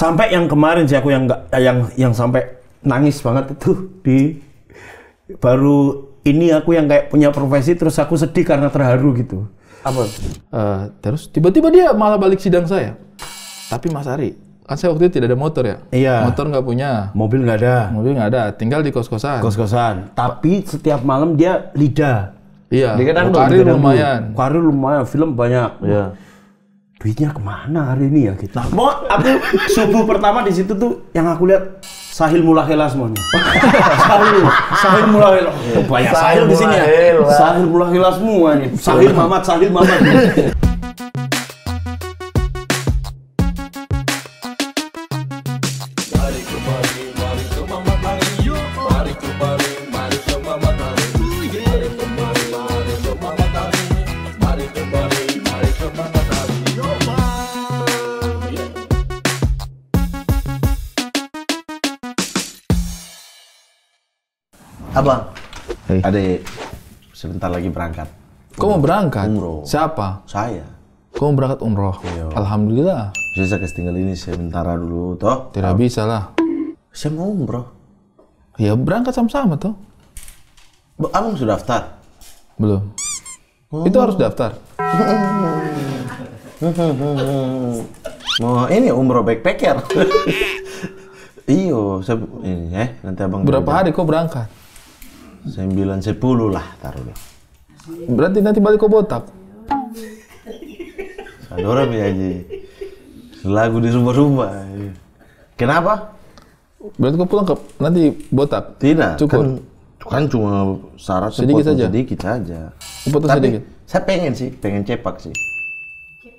Sampai yang kemarin sih aku yang sampai nangis banget itu baru ini aku yang kayak punya profesi terus aku sedih karena terharu gitu. Apa? Terus tiba-tiba dia malah balik sidang saya. Tapi Mas Ari, kan saya waktu itu tidak ada motor ya? Iya. Motor nggak punya. Mobil nggak ada. Tinggal di kos-kosan. Tapi setiap malam dia lidah. Iya. Karir lumayan, film banyak. Iya. Duitnya kemana hari ini ya kita? Mau aku subuh pertama di situ tuh yang aku lihat Sahil Mulahela semuanya. Sahil Mulahela. Oh, banyak Sahil di sini ya. Sahil Mulahela semua nih. Sahil Mamat. Abang, Adek, sebentar lagi berangkat. Kau mau berangkat? Umroh. Siapa? Saya. Kau mau berangkat umroh? Iya. Alhamdulillah. Saya tinggal ini sementara dulu, toh. Tidak bisa lah. Saya mau umroh. Ya berangkat sama-sama toh. Abang sudah daftar? Belum. Itu harus daftar. Mau ini umroh backpacker. Iyo, nanti abang. Berapa hari kau berangkat? 9-10 lah, taruh deh. Berarti nanti balik kau botak. Sadora aja. Lagu di rumah-rumah. Kenapa? Berarti kau pulang nanti botak? Tidak. Cukur. Kan cuma syarat sedikit saja. Potong sedikit. Saya pengen cepak sih.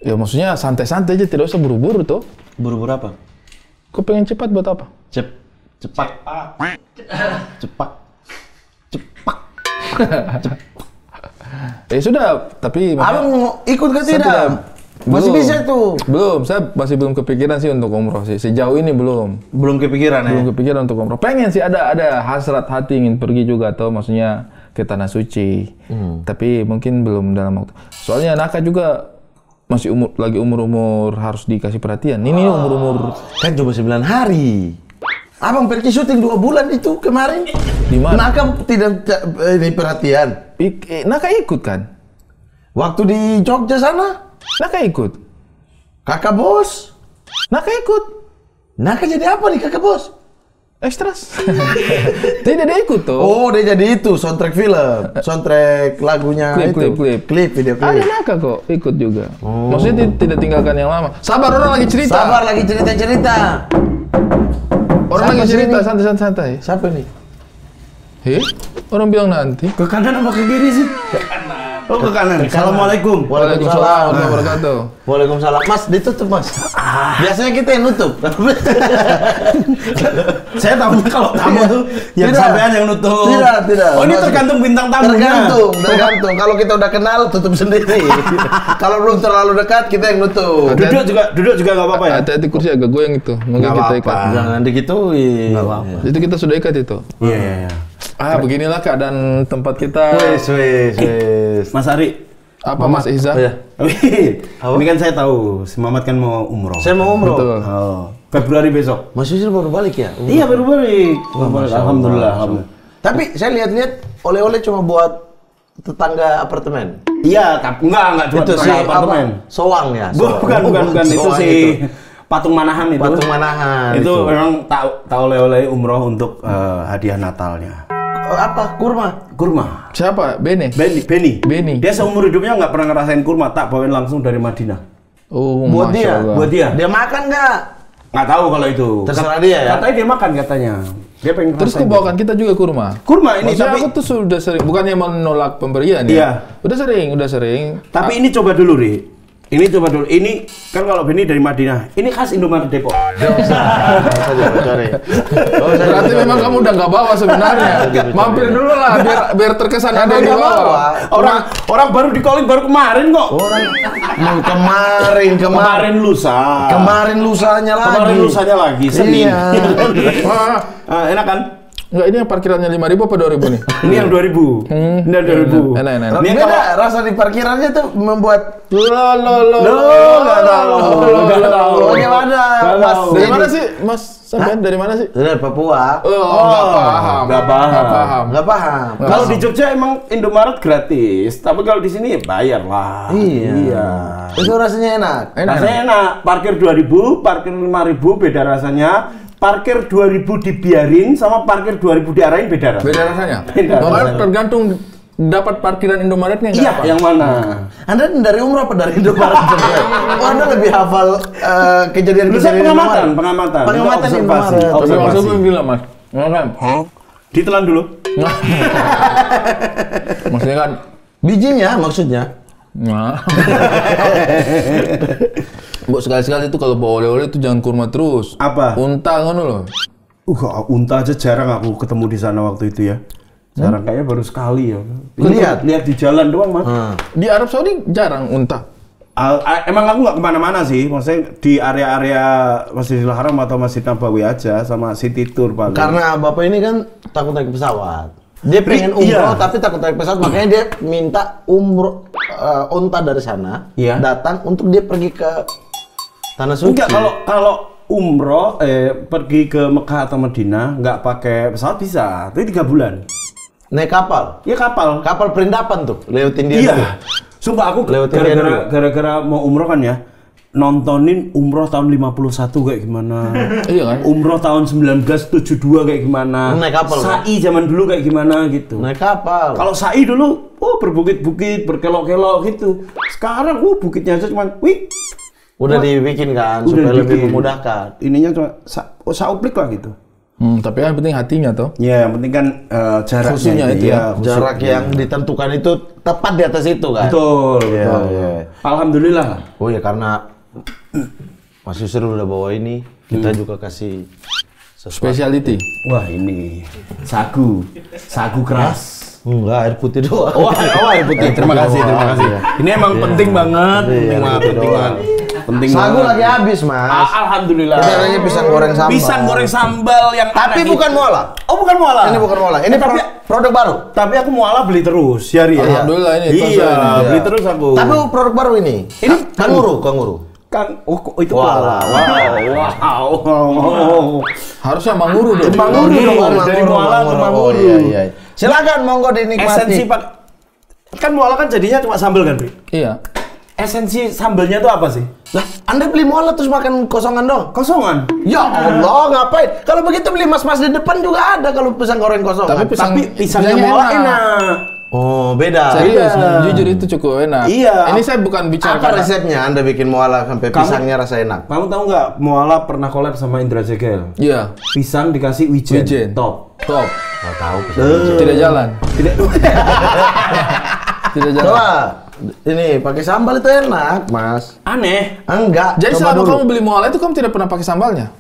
Ya maksudnya santai-santai aja, tidak usah buru-buru tuh. Buru-buru apa? Kau pengen cepat buat apa? Cepak. Ya sudah, tapi abang mau ikut ke tidak? Masih belum. bisa tuh. Belum, saya masih belum kepikiran sih untuk umroh sih. Sejauh ini belum. Belum kepikiran Belum kepikiran untuk umroh. Pengen sih ada hasrat hati ingin pergi juga atau maksudnya ke tanah suci. Tapi mungkin belum dalam waktu. Soalnya Naka juga masih lagi umur harus dikasih perhatian. Ini umur kan cuma 9 hari. Abang pergi syuting 2 bulan itu kemarin. Di mana? Naka tidak ini perhatian. Naka ikut kan? Waktu di Jogja sana. Naka ikut. Kakak bos. Naka ikut. Naka jadi apa nih kakak bos? Ekstras. Tidak, dia ikut tuh. Oh, dia jadi itu soundtrack film, soundtrack lagunya klip video klip. Ada Naka kok ikut juga. Maksudnya tidak tinggalkan yang lama. Sabar, orang lagi cerita. Sabar, lagi cerita. Orang lagi cerita santai-santai. Siapa nih? Orang bilang nanti. Ke kanan apa ke kiri sih? Ke kanan. Oh, ke kanan. Assalamualaikum. Waalaikumsalam warahmatullahi wabarakatuh. Waalaikumsalam. Mas, ditutup Mas. Biasanya kita yang nutup. Saya tahunya kalau tamu tuh yang sampean yang nutup. Tidak. Oh, ini tergantung bintang tamunya. Tergantung. Kalau kita udah kenal, tutup sendiri. Kalau belum terlalu dekat, kita yang nutup. Duduk juga nggak apa-apa ya? Hati-hati kursi agak goyang itu. Mungkin kita ikat. Jangan digituin. Nggak apa-apa. Itu kita sudah ikat itu. Iya. Beginilah keadaan tempat kita. Wes. Mas Ari. Apa Mas Iza? Ini kan saya tahu, si Mamat kan mau umroh. Saya mau umroh. Betul. Februari besok. Mas Yusril baru balik ya? Iya, baru balik. Alhamdulillah. Tapi saya lihat-lihat oleh-oleh cuma buat tetangga apartemen. Iya, tapi enggak cuma itu tetangga apartemen. Soang ya? Bukan itu sih. Patung Manahan itu. Patung Manahan. Itu memang tak oleh-oleh umroh untuk hadiah Natalnya. Apa? Kurma? Siapa? Beni. Dia seumur hidupnya nggak pernah ngerasain kurma, tak bawain langsung dari Madinah. Oh, buat dia. Dia makan nggak? Nggak tahu kalau itu. Terserah dia ya. Katanya dia makan katanya. Dia pengen. Terus kau bawakan kita juga kurma. Kurma ini. Maksudnya tapi aku tuh sudah sering, bukannya menolak pemberian ya. Iya. Udah sering. Tapi ini coba dulu, Ri. Ini kan kalau Beni dari Madinah, ini khas Indomaret Depok. Berarti memang kamu udah nggak bawa sebenarnya. Mampir dulu lah, biar terkesan ada yang dibawa. Orang baru di calling baru kemarin kok. Kemarin lusa. Kemarin lusanya lagi. Senin. Enak kan? Enggak, ini yang parkirannya 5.000 apa 2.000 nih? Ini yang 2000. Ini yang 2000. Enak. Ini beda, rasa di parkirannya tuh membuat Nggak tahu. Bagaimana, Mas? Dari mana sih, Mas? Sampai dari mana sih? Dari Papua. Nggak paham. Kalau di Jogja emang Indomaret gratis, tapi kalau di sini bayar lah. Iya. Itu rasanya enak. Rasanya enak. Parkir 2.000, parkir 5.000 beda rasanya. Parkir 2.000 dibiarin sama parkir 2.000 diarahin beda rasanya. Beda rasanya? Beda Makanya rasanya. tergantung dapat parkiran Indomaretnya nggak Iya, apa? yang mana? Anda dari umroh apa dari Indomaret? Oh, Anda lebih hafal Saya kejadian-kejadian pengamatan. Pengamatan Itu Indomaret. observasi. Tapi Observasi. maksudnya bilang, Mas. Ditelan dulu. Maksudnya kan, Bijinya maksudnya. nah. Bu, sekali-sekali itu kalau bawa oleh-oleh itu jangan kurma terus. Apa? Unta kan loh. Unta aja jarang aku ketemu di sana waktu itu ya. Jarang, kayaknya baru sekali ya. Lihat di jalan doang, Mas. Di Arab Saudi jarang unta. Emang aku nggak kemana-mana sih, maksudnya di area-area Masjidil Haram atau Masjid Nabawi aja sama City Tour paling. Karena Bapak ini kan takut naik pesawat. Dia pengen umroh tapi takut naik pesawat, makanya dia minta umroh unta dari sana datang untuk dia pergi ke Tanah Suci. Enggak, kalau umroh pergi ke Mekah atau Madinah nggak pakai pesawat bisa, tapi 3 bulan. Naik kapal. Iya kapal. Kapal perindapan tuh, lewatin dia Iya. dulu. Sumpah aku gara-gara mau umroh kan ya, nontonin umroh tahun 51 kayak gimana. Iya kan? Umroh tahun 1972 kayak gimana. Naik kapal, Sa'i zaman dulu kayak gimana gitu. Naik kapal. Kalau Sa'i dulu, berbukit-bukit, berkelok-kelok gitu. Sekarang, bukitnya aja cuman, Udah dibikin kan, udah supaya lebih dibikin. memudahkan. Ininya cuma sauplik lah gitu. Tapi yang penting hatinya toh. Ya, yang penting kan jaraknya Khususnya itu ya. khusus. Jarak yang ditentukan itu tepat di atas itu kan. Betul, Iya, betul. iya. Alhamdulillah. Oh ya, karena Mas Yusril udah bawa ini, kita juga kasih Speciality. Wah, ini sagu keras. Enggak, air putih doang. Oh, air putih. Terima kasih. Ini emang penting banget, penting banget. Penting Sagu banget. lagi habis, Mas. Alhamdulillah. Kita nanya pisang goreng sambal. Pisang goreng sambal yang Tapi aneh bukan itu. muala. Oh, bukan muala. Ini bukan muala. Ini tapi produk baru. tapi aku muala beli terus, Yari ya. Alhamdulillah ini. Iya, beli terus aku. Tapi produk baru ini. Ini kanguru. Kang, itu Koala. Wow. Harusnya manguru dong. Manguru dong, dari muala ke manguru. Iya. Silakan monggo dinikmati. Esensi kan muala kan jadinya cuma sambal kan, Bri? Iya. Esensi sambalnya itu apa sih? Lah, Anda beli muala terus makan kosongan dong? Kosongan. Ya Allah, ngapain? Kalau begitu beli mas-mas di depan juga ada kalau pisang goreng kosongan. Tapi Tapi pisangnya pisangnya muala enak. enak. Oh, beda. Serius, jujur itu cukup enak. Iya. Ini saya bukan bicara Apa resepnya Anda bikin muala sampai pisangnya rasa enak? Kamu tahu nggak muala pernah collab sama Indra Jegel? Iya. Pisang dikasih wijen. Wijen. Top. Top. Oh, tahu. Tidak jalan. Tidak. Tidak jalan. Coba. Ini pakai sambal itu enak, Mas. Aneh. Enggak. Jadi coba selama dulu. kamu beli muala itu kamu tidak pernah pakai sambalnya?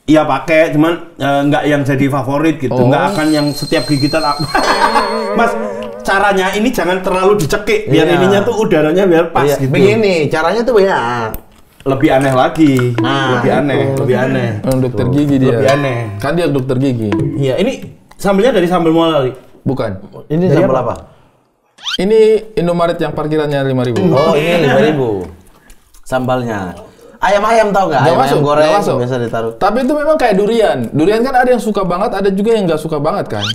Iya pakai, cuman nggak yang jadi favorit gitu. Oh. Nggak akan yang setiap gigitan. Mas, caranya ini jangan terlalu dicekik. Biar Iya. ininya tuh udaranya biar pas Iya, gitu. begini, caranya tuh ya. Lebih aneh lagi. Nah, lebih aneh. Dokter gigi dia. Lebih aneh. Kan dia dokter gigi. Iya, ini sambelnya dari sambal muala, Li. Bukan. Ini Dari sambal apa? apa? Ini Indomaret yang parkirannya 5.000. Oh, ini 5.000. Sambalnya. Ayam-ayam tahu nggak? Nggak Ayam-ayam masuk, goreng nggak masuk. biasa ditaruh. Tapi itu memang kayak durian. Durian kan ada yang suka banget, ada juga yang nggak suka banget kan.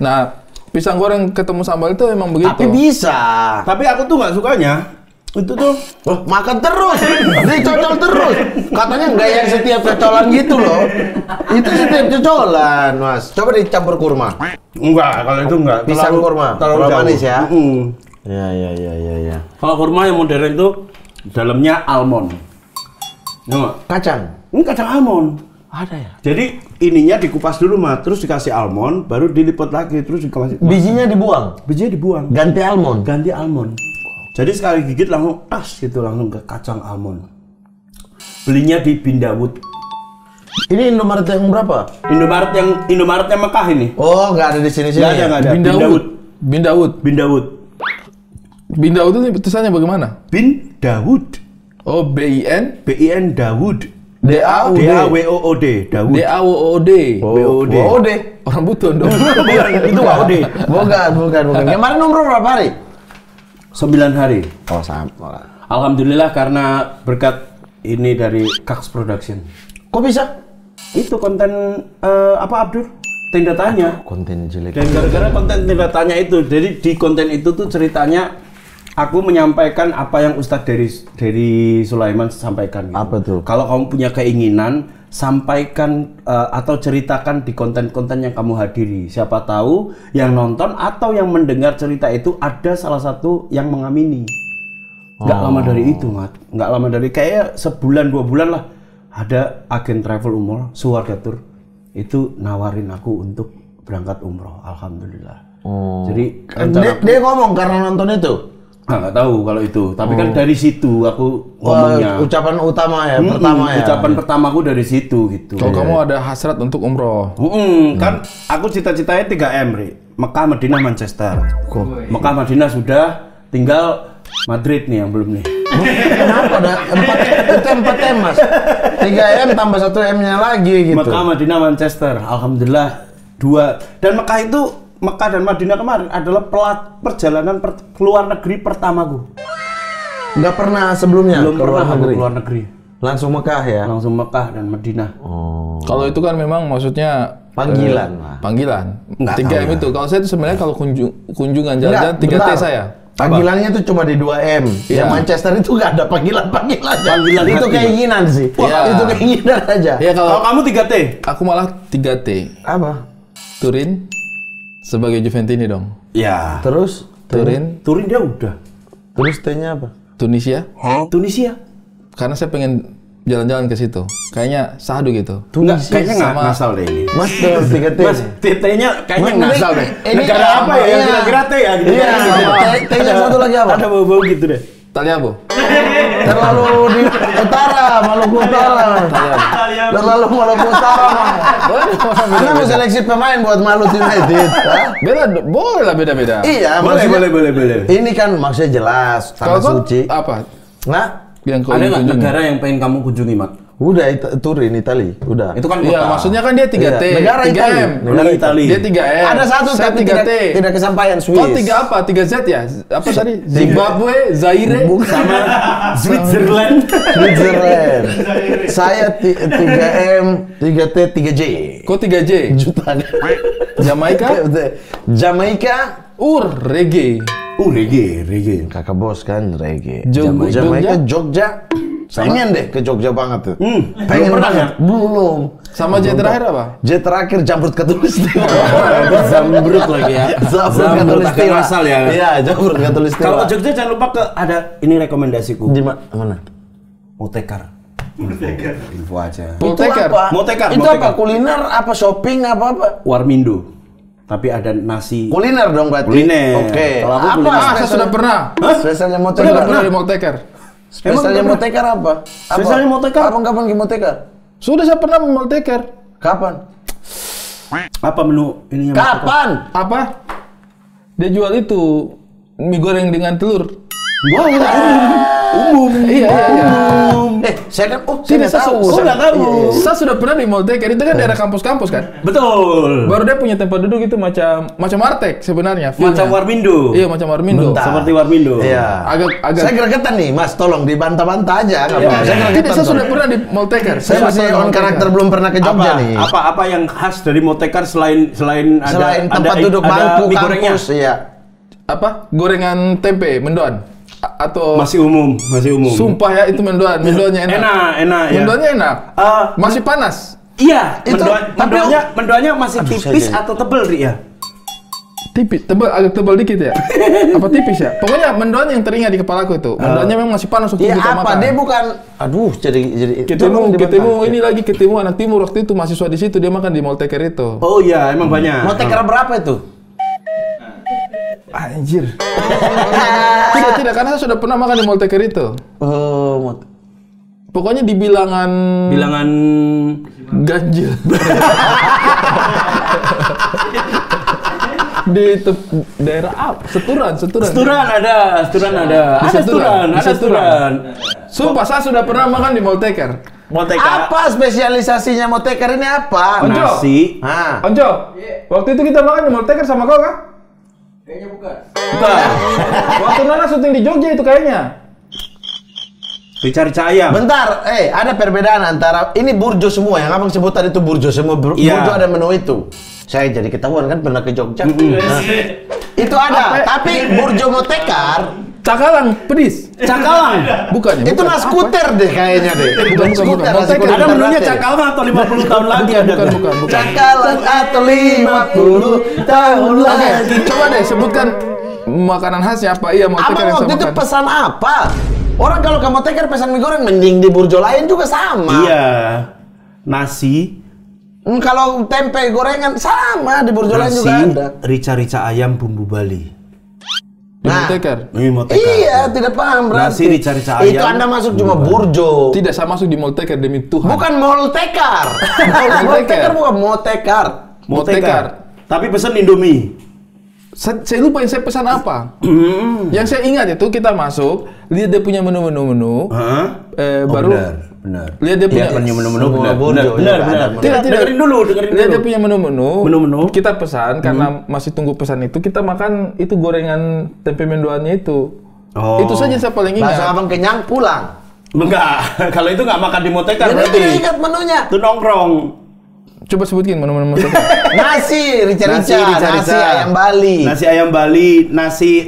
Nah, pisang goreng ketemu sambal itu emang begitu. Tapi bisa. Tapi aku tuh nggak sukanya. Itu tuh Loh, makan terus, dicocol terus. Katanya nggak yang setiap cocolan gitu loh. Itu setiap cocolan, Mas. Coba dicampur kurma. enggak, kalau itu enggak. Pisang kurma, kurma jauh. manis ya? Mm-mm. Ya. Kalau kurma yang modern itu dalamnya almond. Nggak? Kacang. Ini kacang almond. Ada ya? Jadi ininya dikupas dulu mah, terus dikasih almond, baru dilipat lagi, terus dikasih Bijinya dibuang. bijinya dibuang, Ganti almond. ganti almond. Jadi sekali gigit langsung tas gitu, langsung ke kacang almond. Belinya di Bindawood. Ini Indomaret yang berapa? Indomaretnya Mekah ini. Oh, nggak ada di sini-sini. Nggak ada, nggak ada. Bindawood. Bindawood. Bindawood. Bindawood itu tulisannya bagaimana? Bin Dawood. Oh, BIN. BIN Dawood. D-A-W-O-O-D. Daud. D-A-W-O-O-D. WOD. Orang buton dong. Itu WOD. Bukan. Kemarin umroh berapa hari? 9 hari. Oh, sama. Alhamdulillah karena berkat ini dari Kax Production. Kok bisa? Itu konten apa Abdur? Tanda tanya. Konten jelek. Dan gara-gara konten tanda tanya itu, jadi di konten itu tuh ceritanya aku menyampaikan apa yang Ustadz dari Sulaiman sampaikan. Gitu. Apa tuh? Kalau kamu punya keinginan, sampaikan atau ceritakan di konten-konten yang kamu hadiri. Siapa tahu yang nonton atau yang mendengar cerita itu ada salah satu yang mengamini. Nggak lama dari itu, Mat. Nggak lama dari kayak sebulan 2 bulan lah. Ada agen travel umroh, Suwarga Tour, itu nawarin aku untuk berangkat umroh. Alhamdulillah. Jadi dia ngomong karena nonton itu. Nggak tahu kalau itu, tapi kan dari situ aku ngomongnya. Ucapan utama ya, pertama ya. Ucapan pertamaku dari situ gitu. Kalau kamu ada hasrat untuk umroh. Kan aku cita-citanya 3M, Ri. Mekah, Madinah, Manchester. Mekah, Madinah sudah, tinggal Madrid nih yang belum nih. Kenapa ada 4M, Mas? 3M tambah 1M-nya lagi gitu. Mekah, Madinah, Manchester. Alhamdulillah 2. Dan Mekah dan Madinah kemarin adalah perjalanan keluar negeri pertamaku. Nggak pernah sebelumnya? Belum pernah keluar negeri. Langsung Mekah ya? Langsung Mekah dan Madinah. Kalau itu kan memang maksudnya panggilan lah. Panggilan. Nggak 3M itu. Kalau saya itu sebenarnya kalau kunjungan jalan-jalan 3T saya. Panggilannya tuh cuma di 2M. Iya. Yang Manchester itu nggak ada panggilan-panggilan. Panggilan itu hati. keinginan sih. Itu keinginan aja. Ya Kalau kamu 3T? Aku malah 3T. Apa? Turin sebagai Juventini dong. Ya. Terus? Turin dia udah. Terus T-nya apa? Tunisia. Tunisia. Karena saya pengen jalan-jalan ke situ. Kayaknya sahdu gitu. Kayaknya nggak ngasal deh ini. Mas, 3T. Mas, T-nya kayaknya ngasal deh. Ini Negara apa ya yang kira-kira T ya? Gitu. Iya, T-nya satu lagi apa? Ada bau-bau gitu deh. Taliabo. Terlalu di utara, Maluku Utara. Terlalu Maluku Utara. Anda mau seleksi pemain buat Maluku United. Boleh lah beda-beda. Iya, boleh. Ini kan maksudnya jelas, tanah suci. Apa? Nah, ada nggak negara yang pengen kamu kunjungi, Mat? udah Turin, Itali, udah. Itu kan iya, maksudnya kan dia 3T. Iya. Negara 3M. Negara Itali. Dia 3M. Ada satu saya tapi 3T. tidak kesampaian Swiss. Oh, 3 apa? 3Z ya? Apa tadi? Zimbabwe, Zaire, sama Switzerland. Switzerland. Saya 3M, 3T, 3J. Kok 3J? Juta. Jamaika? Jamaika. Reggae. Reggae. Kakak bos kan reggae. Jamaika, Jogja. Pengen deh ke Jogja banget tuh. Pengen banget. Belum. Sama J terakhir apa? J terakhir Jamrut Katulistiwa. Zambrut lagi ya. Zambrut Katulistiwa. Asal ya. Iya, Jamrut Katulistiwa. Kalau ke Jogja jangan lupa ada ini rekomendasiku. Di mana? Motekar. Info aja. Motekar. Itu apa? Kuliner apa shopping apa? Warmindo. Tapi ada nasi. Kuliner dong berarti. Kuliner. Oke. Kalau aku Apa? kuliner. Saya sudah pernah. Spesialnya Saya Motekar. sudah pernah di Motekar. Spesialnya Motekar apa? Spesialnya Motekar? Kapan ke Motekar? Sudah saya pernah di Motekar. Kapan? Apa menu ininya? Kapan? Apa? Dia jual itu mie goreng dengan telur. Umum. Iya. Saya kan Tidak tahu. Nggak tahu. Saya sudah pernah di Motekar. Itu kan daerah kampus-kampus kan? Betul. Baru dia punya tempat duduk itu macam Artek sebenarnya. Macam Warmindo. Iya, macam Warmindo. Bentar. Seperti Warmindo. Iya. Agak Saya gregetan nih, Mas. Tolong dibantah-bantah aja. Nggak apa-apa. Saya gregetan. Tidak, saya sudah pernah di Motekar. Saya masih on karakter, belum pernah ke Jogja nih. Apa yang khas dari Motekar selain tempat duduk bangku kampus, iya. Apa? Gorengan tempe, mendoan. Atau masih umum. Sumpah ya, itu mendoannya enak. Enak ya. Mendoannya enak. Masih panas. Iya, Itu, mendoannya masih tipis atau tebel, Ri ya? Tipis, agak tebal dikit ya? Apa tipis ya? Pokoknya mendoan yang teringat di kepalaku itu. Mendoannya memang masih panas waktu Iya, kita apa? makan. Dia bukan. Aduh, jadi ketemu anak timur waktu itu mahasiswa di situ, dia makan di Motekar itu. Oh iya, emang banyak. Motekar berapa itu? Anjir. Tidak, karena saya sudah pernah makan di Motekar itu. Oh, Pokoknya di bilangan ganjil. Di daerah apa? Seturan ada. Sumpah, saya sudah pernah makan di Motekar. Motekar. Apa spesialisasinya motekar ini apa? Onco. Nasi. Onco. Waktu itu kita makan di motekar sama kau kan? Kayaknya bukan. Bukan. Waktu Nana syuting di Jogja itu kayaknya. Rica-rica ayam. Bentar, ada perbedaan antara ini burjo semua yang abang sebut tadi itu burjo semua. Burjo ada menu itu. Saya jadi ketahuan kan pernah ke Jogja. Itu ada, tapi burjo motekar. Cakalang, pedis. Cakalang. Bukan ya? Itu nasi skuter deh kayaknya deh. Bukan. Ada menunya cakalang atau 50 tahun lagi ada. Bukan. Cakalang atau 50 tahun lagi. Coba deh sebutkan makanan khasnya apa? Iya, motekar Abang yang waktu itu makan. pesan apa? Orang kalau ke motekar pesan mie goreng mending di burjo lain juga sama. Iya. Nasi. Kalau tempe gorengan sama di burjo lain juga ada. Rica-rica ayam bumbu Bali. Di motekar. Ini motekar. Iya, tidak paham berarti. Nasi rica-rica ayam. Itu Anda masuk cuma burjo. Tidak, saya masuk di motekar demi Tuhan. Bukan mall tekar. Motekar bukan motekar. Motekar. Tapi pesen Indomie. Saya lupa yang saya pesan apa. Yang saya ingat itu kita masuk, lihat dia punya menu-menu. Baru benar. lihat dia punya menu-menu benar. Tidak. Dengerin dulu. Lihat dia punya menu-menu. Menu-menu. Kita pesan karena masih tunggu pesan itu, kita makan itu gorengan tempe mendoannya itu. Oh. Itu saja saya paling Langsung ingat. abang kenyang pulang. Enggak. Kalau itu enggak makan di motekar Jadi berarti. tidak ingat menunya. Itu nongkrong. Coba sebutkin menu-menu motekar. Nasi rica-rica, nasi ayam Bali. Nasi ayam Bali, nasi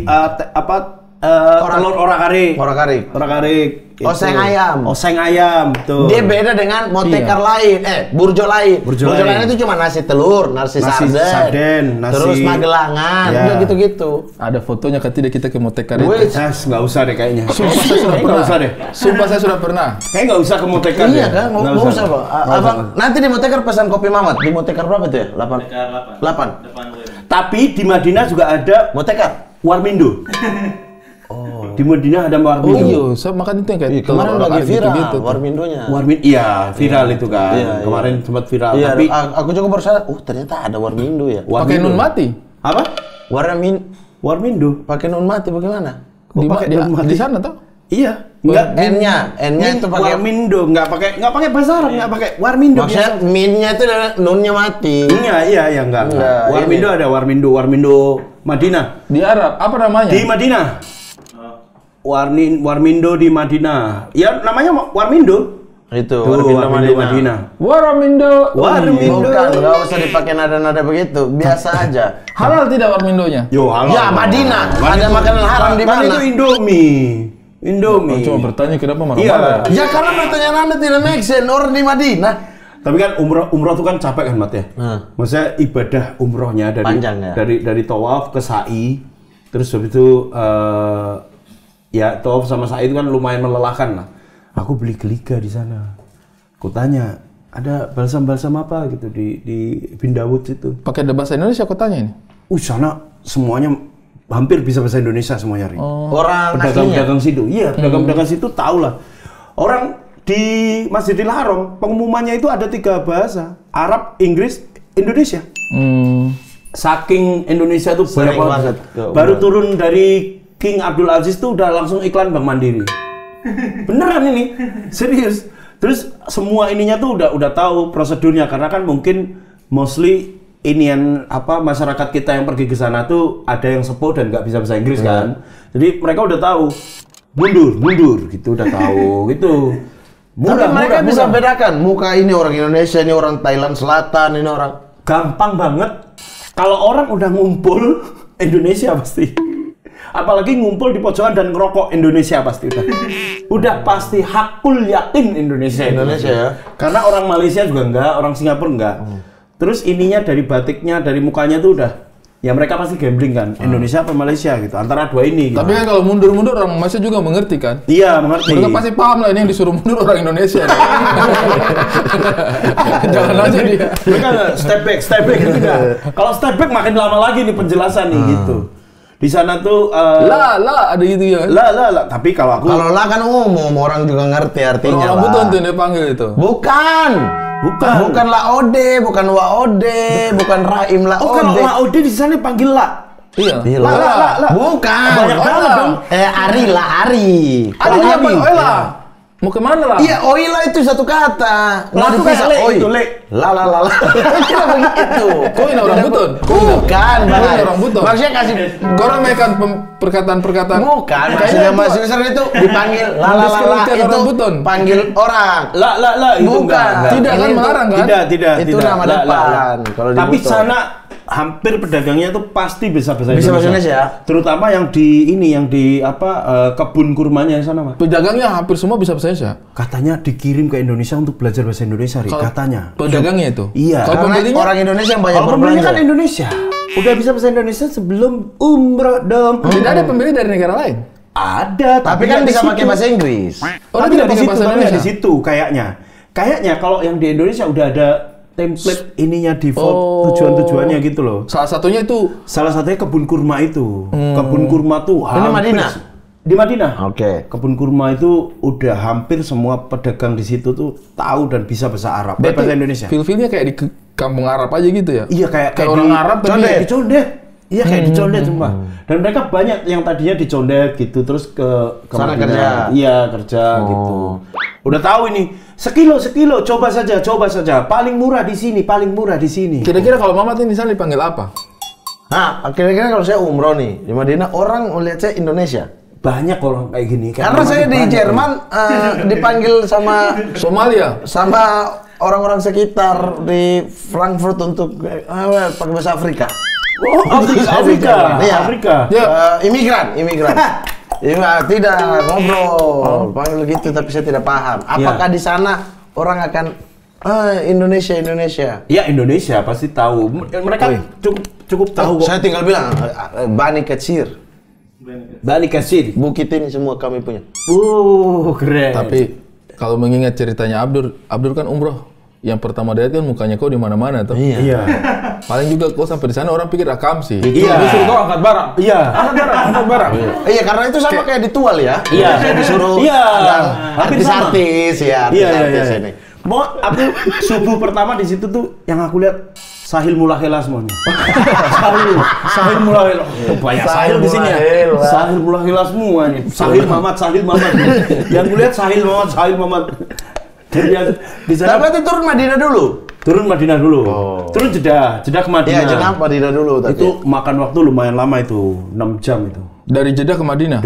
telur orak-arik. Orak-arik. Oseng ayam. Oseng ayam, tuh. Dia beda dengan motekar lain, burjo lain. Burjo lain lain itu cuma nasi telur, nasi sarden, nasi terus magelangan, ya. udah gitu-gitu. Ada fotonya ketika kita ke motekar Wih, itu. Nggak usah deh kayaknya. Sumpah saya sudah Nggak pernah. usah deh. Sumpah saya sudah pernah. Kayak nggak usah ke motekar Iya deh. kan, nggak usah Pak. Abang nanti di motekar pesan kopi Mamat. Di motekar berapa tuh ya? 8. Tapi di Madinah juga ada Motekar. Warmindo. Di Madinah ada Warmindo. Oh iya, saya makan itu yang kayak Kemarin telur lagi orak-arik viral gitu-gitu. Warmindonya. Iya, viral itu kan. Iya. Kemarin sempat viral. Iya, Tapi aku juga baru sadar, ternyata ada Warmindo ya. Pakai nun mati. Apa? Warmindo. Pakai nun mati bagaimana? Di sana tuh. Iya. Enggak N-nya itu pakai Warmindo, enggak pakai bahasa Arab, enggak pakai Warmindo. maksudnya min-nya itu nunnya mati. Iya, enggak. Warmindo ada Warmindo Madinah. Di Arab, apa namanya? Di Madinah. Warmindo di Madinah. Ya namanya Warmindo. Itu Warmindo Madinah. Warmindo. Bukan, nggak usah dipakai nada-nada begitu, biasa aja. Halal tidak warmindonya? Yo, halal. Ya Madinah, ada makanan haram di mana? Itu Indomie. Cuma bertanya kenapa Iya. marah-marah. Ya karena pertanyaan Anda tidak make sense, orang di Madinah. Tapi kan umroh tuh kan capek kan Mat ya. Maksudnya ibadah umrohnya Panjang, ya? dari tawaf ke sa'i, terus habis itu ya tawaf sama sa'i itu kan lumayan melelahkan lah. Aku beli geliga di sana. Aku tanya, ada balsam apa gitu di Bin Dawud situ. Pakai bahasa Indonesia aku tanya ini. Sana semuanya hampir bisa bahasa Indonesia semuanya, Ri. Orang aslinya. Pedagang-pedagang situ. Iya, pedagang-pedagang situ tahu lah. Orang di Masjidil Haram pengumumannya itu ada 3 bahasa, Arab, Inggris, Indonesia. Saking Indonesia tuh Sering banyak banget. baru turun dari King Abdul Aziz tuh udah langsung iklan Bank Mandiri. Beneran ini, serius. Terus semua ininya tuh udah tahu prosedurnya karena kan mungkin mostly inian masyarakat kita yang pergi ke sana tuh ada yang sepuh dan nggak bisa bahasa Inggris kan. Jadi mereka udah tahu mundur gitu udah tahu gitu. Tapi mereka bisa bedakan muka ini orang Indonesia, ini orang Thailand Selatan, ini orang gampang banget. Kalau orang udah ngumpul Indonesia pasti. Apalagi ngumpul di pojokan dan ngerokok Indonesia pasti udah pasti hakul yakin Indonesia ya. Karena orang Malaysia juga enggak, orang Singapura enggak. Terus ininya dari batiknya, dari mukanya tuh udah ya mereka pasti gambling kan, Indonesia apa Malaysia gitu, antara dua ini. Tapi kan kalau mundur-mundur orang Malaysia juga mengerti kan? Iya, mengerti. Mereka pasti paham lah ini yang disuruh mundur orang Indonesia. Jangan aja dia. Mereka step back gitu kan. Kalau step back makin lama lagi nih penjelasan nih gitu. Di sana tuh ada gitu ya. lah. Tapi kalau aku lah kan umum, orang juga ngerti artinya. Orang butuh yang dia panggil itu. Bukan laode, bukan waode, bukan raim laode. oh kalau laode di sana panggil la. Iya. La. Bukan. Banyak banget dong. Ari. Ada juga panggil Ela. Mau kemana lah? Iya, oila itu satu kata. Nggak dipisah. Oi. Itu le. La. Kira begitu. Kau ini orang Buton? Bukan, Kau ini orang Buton? Maksudnya kasih. Kau ramaikan perkataan-perkataan. Bukan, maksudnya Mas Yusri itu dipanggil la itu Buton. panggil orang. La itu Bukan. Tidak kan melarang kan? Tidak. Itu nama depan. Tapi sana hampir pedagangnya itu pasti bisa bahasa Indonesia. Terutama yang di kebun kurmanya di sana, Mas. Pedagangnya hampir semua bisa bahasa Indonesia. Katanya dikirim ke Indonesia untuk belajar bahasa Indonesia, katanya. Pedagangnya itu. Iya. Kalau pembelinya orang Indonesia yang banyak berbelanja kan Indonesia. Udah bisa bahasa Indonesia sebelum umroh dong. Tidak ada pembeli dari negara lain. Ada, tapi kan bisa pakai bahasa Inggris. Oh, tidak pakai bahasa Indonesia di situ kayaknya. Kayaknya kalau yang di Indonesia udah ada template ininya default tujuan-tujuannya gitu loh. Salah satunya kebun kurma itu. Kebun kurma tuh ini Madinah. Di Madinah. Oke. Kebun kurma itu udah hampir semua pedagang di situ tuh tahu dan bisa bahasa Arab, bahasa Indonesia. Feel-feelnya kayak di kampung Arab aja gitu ya. Iya, kayak orang Arab tapi di Condet. Iya, kayak di Condet sumpah. Dan mereka banyak yang tadinya di Condet gitu terus ke sana Madinah. kerja. Iya, kerja gitu. Udah tahu ini. Sekilo, coba saja. Paling murah di sini. Kira-kira kalau Mamat ini misalnya dipanggil apa? Nah, kira-kira kalau saya umroh nih di Madinah, orang melihat saya Indonesia. Banyak orang kayak gini. Karena saya di Jerman dipanggil sama Somalia, sama orang-orang sekitar di Frankfurt untuk pakai bahasa Afrika. Oh, Afrika. Iya, Afrika. Imigran. Iya, tidak ngobrol, panggil gitu, tapi saya tidak paham. Apakah di sana orang akan Indonesia? Ya Indonesia pasti tahu. Mereka cukup tahu. Saya tinggal bilang Bani Kecir. Bukit ini semua kami punya. Keren. Tapi kalau mengingat ceritanya Abdur kan umroh. Yang pertama dia kan mukanya kau di mana-mana tuh. Iya. Paling juga kau sampai di sana orang pikir akam sih. Iya. Disuruh kau angkat barang. Iya. Angkat barang. Iya, karena itu sama kayak ditual ya. Iya. Saya disuruh artis-artis ya. Artis ini. Mau aku subuh pertama di situ tuh yang aku lihat Sahil Mulahela semuanya. Sahil Mulahela. Banyak Sahil di sini ya. Sahil Mulahela semua nih. Sahil Mamat. Yang gue lihat Sahil Mamat. Di sana. Tapi itu turun Madinah dulu. Turun Jeddah ke Madinah. Iya, Jeddah Madinah dulu. Tapi itu makan waktu lumayan lama itu, 6 jam itu. Dari Jeddah ke Madinah.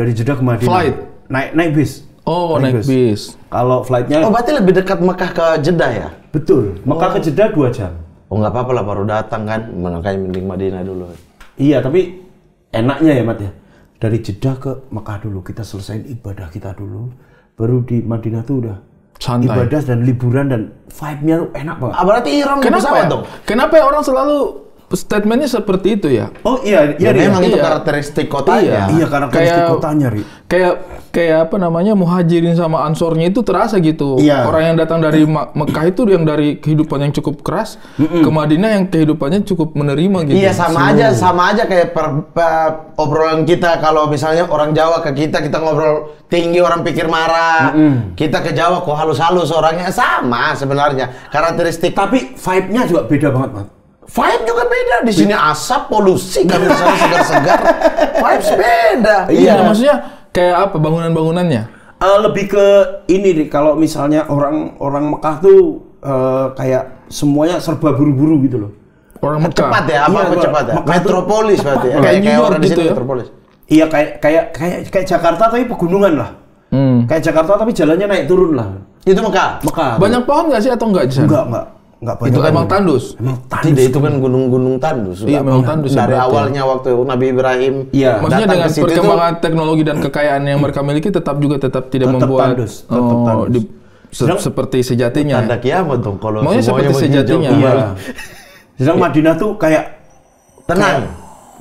Flight. Naik bis. Oh, naik bis. Kalau flightnya. Oh, berarti lebih dekat Mekah ke Jeddah ya? Betul. Mekah ke Jeddah 2 jam. Oh, nggak apa-apa lah, baru datang kan. Makanya mending Madinah dulu. Iya, tapi enaknya ya, Mat ya. Dari Jeddah ke Mekah dulu, kita selesaiin ibadah kita dulu. Baru di Madinah tuh udah santai. Ibadah dan liburan dan vibe-nya tuh enak banget. Berarti ihram di pesawat dong? Kenapa orang selalu statementnya seperti itu ya? Oh iya, memang itu karakteristik kotanya. Iya, karakteristik kotanya, Ri. Kayak apa namanya, Muhajirin sama Ansornya itu terasa gitu. Iya. Orang yang datang dari Mekah itu yang dari kehidupan yang cukup keras ke Madinah yang kehidupannya cukup menerima gitu. Iya, sama aja kayak obrolan kita kalau misalnya orang Jawa ke kita ngobrol tinggi, orang pikir marah. Kita ke Jawa kok halus-halus orangnya, sama sebenarnya karakteristik. Tapi vibe-nya juga beda banget, Mat. Vibe juga beda. Di sini asap, polusi, kami di sana segar-segar. Vibes beda. Iya, maksudnya kayak apa bangunan-bangunannya? Lebih ke ini nih, kalau misalnya orang Mekah tuh kayak semuanya serba buru-buru gitu loh. Orang Mekah. Cepat ya, cepat ya. Metropolis berarti ya. Kayak orang di sini ya? metropolis. Iya, kayak Jakarta tapi pegunungan lah. Kayak Jakarta tapi jalannya naik turun lah. Itu Mekah. Banyak pohon nggak sih atau enggak di sana? Enggak banyak. Itu emang tandus. Tidak, itu kan gunung-gunung tandus. Iya, memang tandus. Dari awalnya waktu Nabi Ibrahim. Iya. Maksudnya dengan perkembangan teknologi dan kekayaan yang mereka miliki tetap tidak membuat tandus. Seperti sejatinya. Tanda kiamat dong kalau semuanya seperti sejatinya. Iya. Sedang Madinah tuh kayak tenang,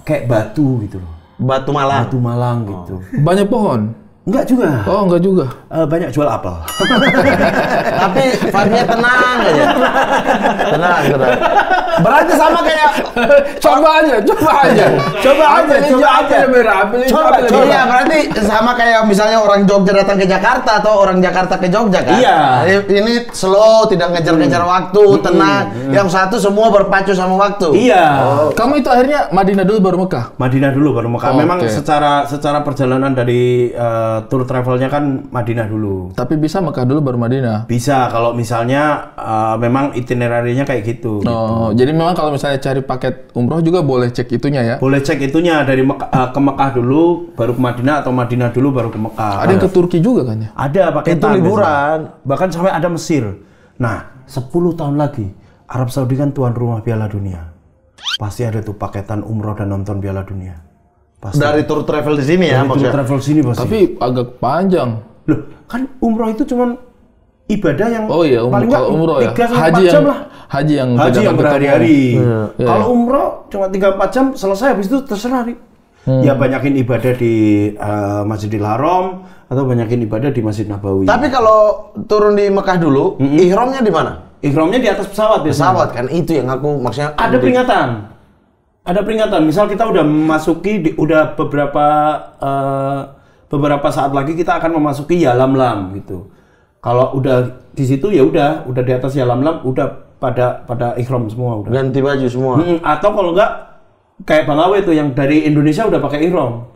kayak batu gitu loh. Batu Malang gitu. Banyak pohon. Enggak juga. Oh, enggak juga. Banyak jual apel. Tapi vibe-nya tenang aja. Tenang. Berarti sama kayak Coba aja. Iya, berarti sama kayak misalnya orang Jogja datang ke Jakarta atau orang Jakarta ke Jogja kan? Iya. Ini slow, tidak ngejar-ngejar waktu, tenang. Yang satu semua berpacu sama waktu. Iya. Kamu itu akhirnya Madinah dulu baru Mekah? Madinah dulu baru Mekah. Memang secara perjalanan dari tour travelnya kan Madinah dulu. Tapi bisa Mekah dulu baru Madinah? Bisa kalau misalnya memang itinerarinya kayak gitu. Jadi memang kalau misalnya cari paket umroh juga boleh cek itunya ya? Boleh cek itunya dari ke Mekah dulu, baru ke Madinah atau Madinah dulu baru ke Mekah. Ada yang ke Turki juga kan ya? Ada paketan. Itu liburan. Bahkan sampai ada Mesir. Nah, 10 tahun lagi Arab Saudi kan tuan rumah Piala Dunia. Pasti ada tuh paketan umroh dan nonton Piala Dunia. Pasti. Dari tour travel di sini ya maksudnya. Tour travel sini pasti. Tapi agak panjang. Loh, kan umroh itu cuman ibadah yang paling nggak umroh ya. 3-4 jam lah. Haji yang berhari-hari. Kalau umroh cuma 3-4 jam selesai, habis itu terserah. Ya banyakin ibadah di Masjidil Haram atau banyakin ibadah di Masjid Nabawi. Tapi kalau turun di Mekah dulu, ihramnya di mana? Ihramnya di atas pesawat biasanya. Pesawat kan itu yang aku maksudnya. Ada peringatan. Ada peringatan. Misal kita udah memasuki udah beberapa saat lagi kita akan memasuki Yalamlam gitu. Kalau udah di situ ya udah di atas Yalamlam udah pada ihram semua udah. Ganti baju semua. Atau kalau enggak kayak Bang Awe tuh yang dari Indonesia udah pakai ihram.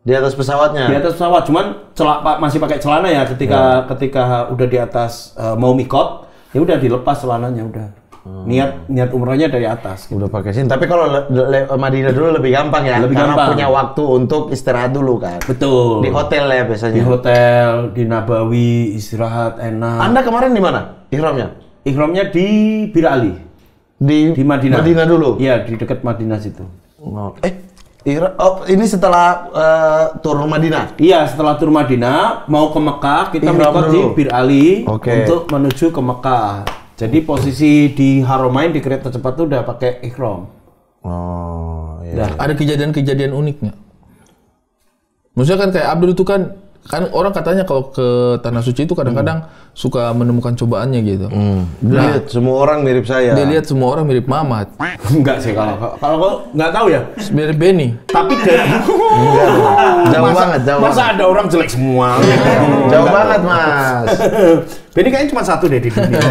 Di atas pesawatnya. Di atas pesawat, cuman masih pakai celana ya ketika udah di atas mau mikot, ya udah dilepas celananya udah. Niat umrahnya dari atas. Udah pakai sini. Tapi kalau Madinah dulu lebih gampang ya. Karena punya waktu untuk istirahat dulu kan. Betul. Di hotel ya biasanya. Di hotel, di Nabawi istirahat enak. Anda kemarin di mana? Ihramnya? Ihramnya di Bir Ali. Di Madinah. Madinah dulu. Iya, di dekat Madinah situ. Ini setelah tur Madinah? Iya, setelah tur Madinah mau ke Mekah kita mikot di Bir Ali untuk menuju ke Mekah. Jadi posisi di Haramain di kereta cepat itu udah pakai ihram. Oh, iya. Ada kejadian-kejadian unik nggak? Maksudnya kan kayak Abdul itu kan orang katanya kalau ke Tanah Suci itu kadang-kadang suka menemukan cobaannya gitu. Lihat semua orang mirip saya. Dia lihat semua orang mirip Mamat. Enggak sih kalau nggak tahu ya. Mirip Benny. Tapi dari jauh banget. Masa ada orang jelek semua? Jauh banget Mas. Benny kayaknya cuma satu deh di dunia.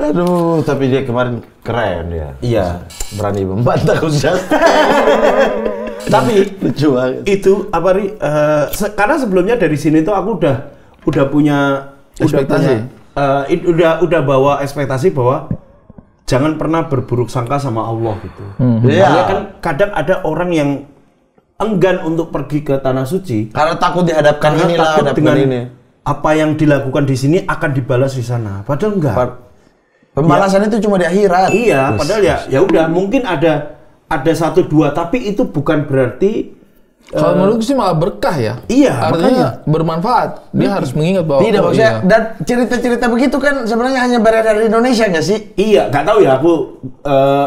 Aduh, tapi dia kemarin keren dia. Iya. Berani membantah khusus. Tapi lucu banget. Itu apa karena sebelumnya dari sini tuh aku udah punya ekspektasi. Udah bawa ekspektasi bahwa jangan pernah berburuk sangka sama Allah gitu. Iya. Kan kadang ada orang yang enggan untuk pergi ke Tanah Suci karena takut dihadapkan dengan apa yang dilakukan di sini akan dibalas di sana. Padahal enggak. Pembalasan itu cuma di akhirat. Iya, padahal ya udah mungkin ada 1-2 tapi itu bukan berarti kalau menurutku sih malah berkah ya. Iya, artinya bermanfaat. Dia harus mengingat bahwa tidak maksudnya dan cerita-cerita begitu kan sebenarnya hanya beredar di Indonesia nggak sih? Iya, nggak tahu ya aku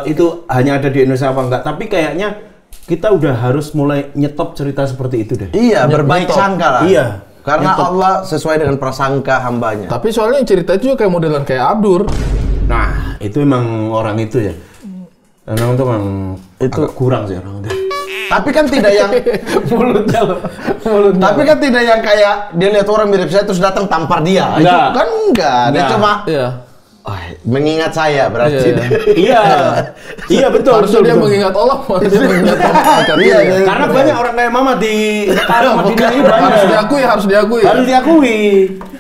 itu hanya ada di Indonesia apa enggak, tapi kayaknya kita udah harus mulai nyetop cerita seperti itu deh. Iya, berbaik sangka lah. Iya. Karena Allah sesuai dengan prasangka hambanya. Tapi soalnya yang cerita itu juga kayak modelan kayak Abdur. Nah, itu emang orang itu ya. Emang itu memang itu kurang sih orang itu. Tapi kan tidak yang mulutnya. Tapi kan tidak yang kayak dia lihat orang mirip saya terus datang tampar dia. Itu kan enggak. Dia cuma mengingat saya berarti. Iya betul. Harusnya dia mengingat Allah, dia mengingat Allah. Karena banyak orang kayak Mama di Madinah ini banyak. Harus diakui.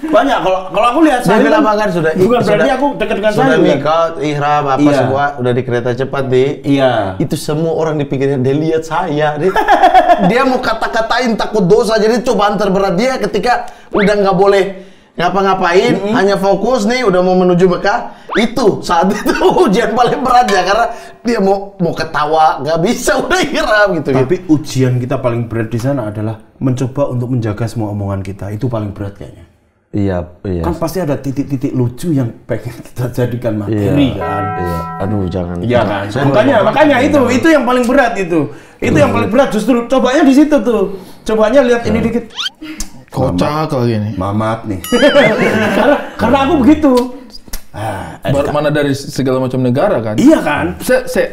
Banyak. Kalau aku lihat saya bilang kan sudah. Bukan berarti aku dekat dengan saya. Sudah mikot, ihram apa semua udah di kereta cepat Itu semua orang dipikirnya dia lihat saya. Dia mau kata-katain takut dosa jadi cobaan terberat dia ketika udah nggak boleh ngapa-ngapain, hanya fokus nih udah mau menuju Mekah. Itu saat itu ujian paling berat ya karena dia mau ketawa nggak bisa udah ihram gitu. Tapi ujian kita paling berat di sana adalah mencoba untuk menjaga semua omongan kita. Itu paling berat kayaknya. Iya. Kan pasti ada titik-titik lucu yang pengen kita jadikan materi kan. Iya. Aduh jangan. Iya kan. Makanya itu yang paling berat itu. Itu yang paling berat justru cobanya di situ tuh. Cobanya lihat ini dikit. Kocak lagi nih. Mamat nih. karena aku begitu. mana dari segala macam negara kan? Iya kan?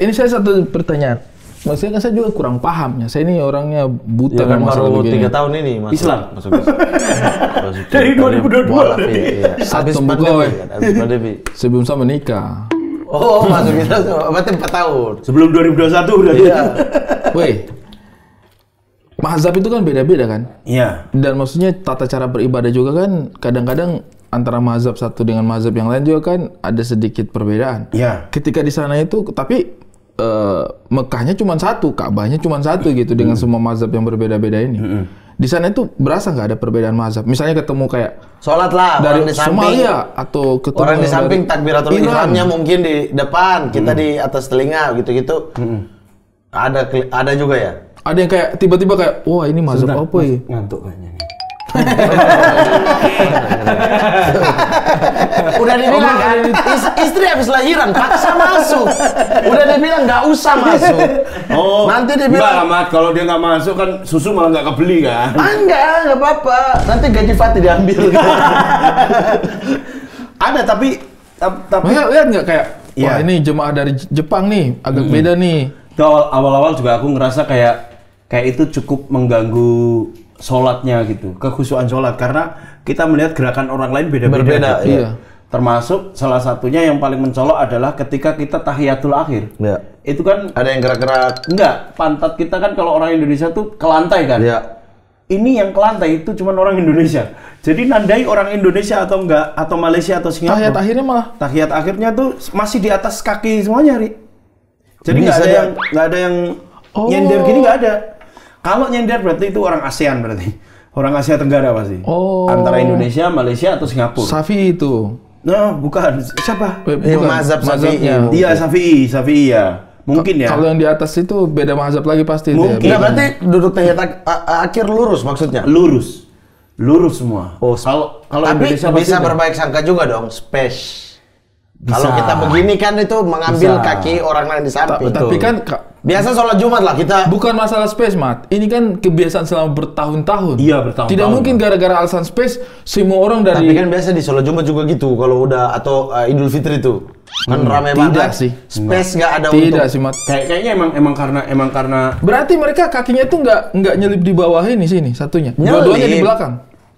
Ini saya satu pertanyaan. Maksudnya kan saya juga kurang pahamnya. Saya ini orangnya buta kan masalah baru 3 tahun ini masuk Islam. Masuk Islam. Dari 2022. Iya. Satu Habis buka pandemi. sebelum saya menikah. Oh, masuk Islam. Berarti 4 tahun. Sebelum 2021 berarti. Iya. Weh, mazhab itu kan beda-beda kan? Iya. Dan maksudnya tata cara beribadah juga kan kadang-kadang antara mazhab satu dengan mazhab yang lain juga kan ada sedikit perbedaan. Iya. Ketika di sana itu, tapi Mekahnya cuma satu, Ka'bahnya cuma satu gitu dengan semua mazhab yang berbeda-beda ini. Di sana itu berasa nggak ada perbedaan mazhab? Misalnya ketemu kayak sholat lah dari orang di samping. Somalia atau ketemu Orang di samping takbiratul Iran. ihramnya mungkin di depan, kita di atas telinga gitu-gitu. Ada juga ya? Ada yang kayak tiba-tiba kayak, wah ini mazhab apa ya? Ngantuk kayaknya nih. Udah dibilang kan, istri habis lahiran paksa masuk. Udah dibilang nggak usah masuk. Oh, nanti dibilang enggak amat kalau dia nggak masuk kan susu malah nggak kebeli kan? Enggak apa-apa. Nanti gaji Fatih diambil. Ada tapi Lihat nggak kayak, wah Iya. ini jemaah dari Jepang nih, agak beda nih. awal-awal juga aku ngerasa kayak itu cukup mengganggu sholatnya gitu, kekhusyuan sholat karena kita melihat gerakan orang lain beda-beda. Gitu. Iya. Termasuk salah satunya yang paling mencolok adalah ketika kita tahiyatul akhir. Iya. Itu kan Ada yang gerak-gerak. enggak, pantat kita kan kalau orang Indonesia tuh ke lantai kan. Iya. Ini yang ke lantai itu cuma orang Indonesia. Jadi nandai orang Indonesia atau enggak atau Malaysia atau Singapura. Tahiyat akhirnya malah Tahiyat akhirnya tuh masih di atas kaki semuanya, Ri. Jadi Bisa nggak ada yang nyender gini, nggak ada. Kalau nyender berarti itu orang ASEAN berarti. Orang Asia Tenggara pasti. Oh. Antara Indonesia, Malaysia atau Singapura. Safi itu. Nah, bukan. Siapa? Yang mazhab Syafi'i. Iya, Syafi'i ya. Mungkin ya. Kalau yang di atas itu beda mazhab lagi pasti. Mungkin. Itu ya. Nah, berarti duduk tahiyat akhir lurus maksudnya. Lurus semua. Oh, kalau tapi Indonesia bisa pasti berbaik sangka juga dong, space. Bisa. Kalau kita begini kan itu mengambil Bisa. kaki orang lain di samping. Tapi kan Biasa sholat Jumat lah kita. bukan masalah space, Mat. Ini kan kebiasaan selama bertahun-tahun. Iya, bertahun-tahun. Tidak mungkin gara-gara alasan space semua orang Tapi dari kan biasa di sholat Jumat juga gitu kalau udah atau Idul Fitri itu kan ramai tidak banget. sih. Space nggak ada tidak untuk. sih, Mat. kayaknya emang karena Berarti mereka kakinya tuh nggak nyelip di bawah ini sini satunya. Nyelip. Dua-duanya di belakang.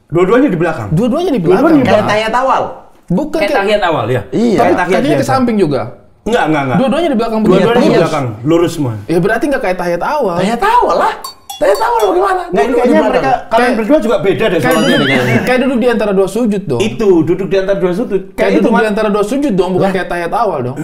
dua-duanya di belakang. Dua-duanya di Dua-duanya belakang. di Kayak belakang. tahiyat awal. Bukan Kayak tahiyat awal ya. Iya. Tapi Kayak tahiyat kakinya ke biasa. samping juga. Enggak. Dua-duanya di belakang Dua-duanya di Iya. belakang, lurus semua. Ya berarti nggak kayak tahiyat awal. Tahiyat awal lah. Tahiyat awal bagaimana? Nah, ini kayaknya mereka kalian berdua juga beda deh Kayak sholatnya duduk, nih kayaknya. kayak duduk di antara dua sujud dong. Itu duduk di antara dua sudut. Kayak itu duduk di Mat. antara dua sujud dong, bukan kayak tahiyat awal dong.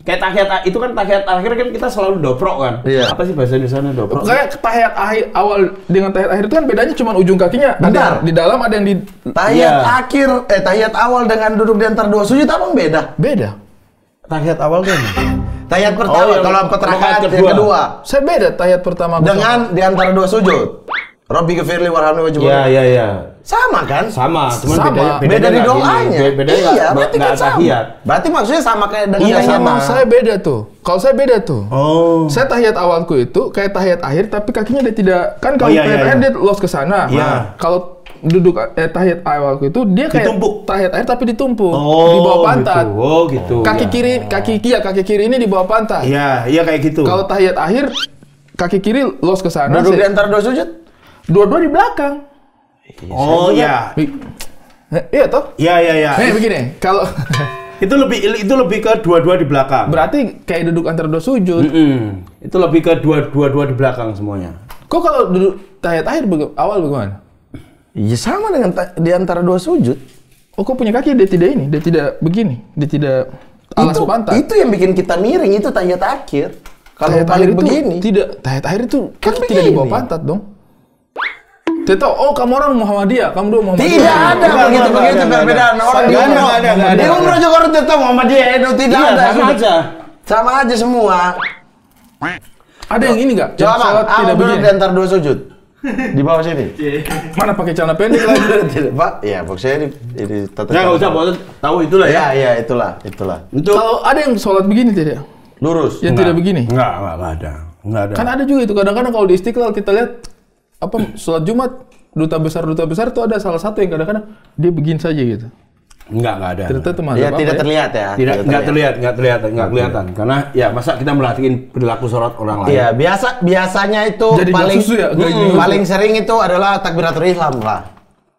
Kayak tahiyat itu kan tahiyat akhir kan kita selalu dobrok kan. Iya. Apa sih bahasa Indonesianya dobrok? Kayak tahiyat akhir awal dengan tahiyat akhir itu kan bedanya cuma ujung kakinya. Ada Bentar. yang di dalam, ada yang di Tahiyat Iya. akhir, tahiyat awal dengan duduk di antara dua sujud apa yang beda? beda. Tahiyat awal kan. Tahiyat pertama yang kalau 4 rakaat, rakaat yang kedua Saya beda tahiyat pertama gua dengan di antara dua sujud. Rabbi ghafirli warhamni wajibur. Iya. Sama kan? Sama, cuman Sama. Beda di nggak doanya. gini. Bedanya Iya, berarti nggak kan sama. tahiyat. Berarti maksudnya sama kayak dengan Iya, tahiyat sama. awal. saya beda tuh. Kalau saya beda tuh. Oh. Saya tahiyat awalku itu kayak tahiyat akhir tapi kakinya dia tidak kan kalau iya, tahiyat iya, akhir iya. dia los ke sana. Iya. Nah, kalau duduk tahiyat awalku itu dia kayak Ditumpuk. tahiyat akhir tapi ditumpuk Oh, di bawah pantat. Gitu. Oh, gitu. Kaki kiri ini di bawah pantat. Iya kayak gitu. Kalau tahiyat akhir kaki kiri los ke sana. Duduk di antara dua sujud? Dua-dua di belakang. Oh, iya. Iya toh? Iya. Begini, kalau Itu lebih ke dua-dua di belakang. berarti kayak duduk antara dua sujud. Itu lebih ke dua-dua di belakang semuanya. Kok kalau duduk tahiyat akhir awal bagaimana? Iya sama dengan di antara dua sujud. Oh, kok punya kaki dia tidak ini, dia tidak begini, dia tidak alas pantat. Itu yang bikin kita miring, itu tahiyat akhir. Kalau Tahiyat akhir balik itu begini. tidak, tahiyat akhir itu Kan kaki tidak di bawah begini. pantat dong. Tidak tahu, oh kamu orang Muhammadiyah, kamu dua Muhammadiyah. Tidak ada Enggak, begitu enggak, begitu enggak, perbedaan enggak. orang di Enggak ada, umroh. enggak ada. Di umroh juga orang tetap Muhammadiyah itu tidak Iya, ada. sama aja. Sama aja semua. Ada yang ini nggak? Yang Coba sholat Bang, tidak duduk begini. di antara dua sujud. Di bawah sini. Mana pakai celana pendek lagi? Tidak, Pak. Ya, maksudnya ini tata Ya nggak usah, Bos. Tahu itulah ya. Ya, itulah. Untuk Kalau ada yang sholat begini tidak? Lurus. Yang tidak begini? Enggak ada. Enggak ada. Kan ada juga itu kadang-kadang kalau di Istiqlal kita lihat apa sholat Jumat duta besar itu ada salah satu yang kadang-kadang dia begini saja gitu. Enggak ada. Ternyata itu mazhab Ya tidak terlihat ya. Nggak kelihatan. Karena ya masa kita merhatiin perilaku sholat orang lain. Iya, biasanya itu jadi paling sering itu adalah takbiratul ihram lah.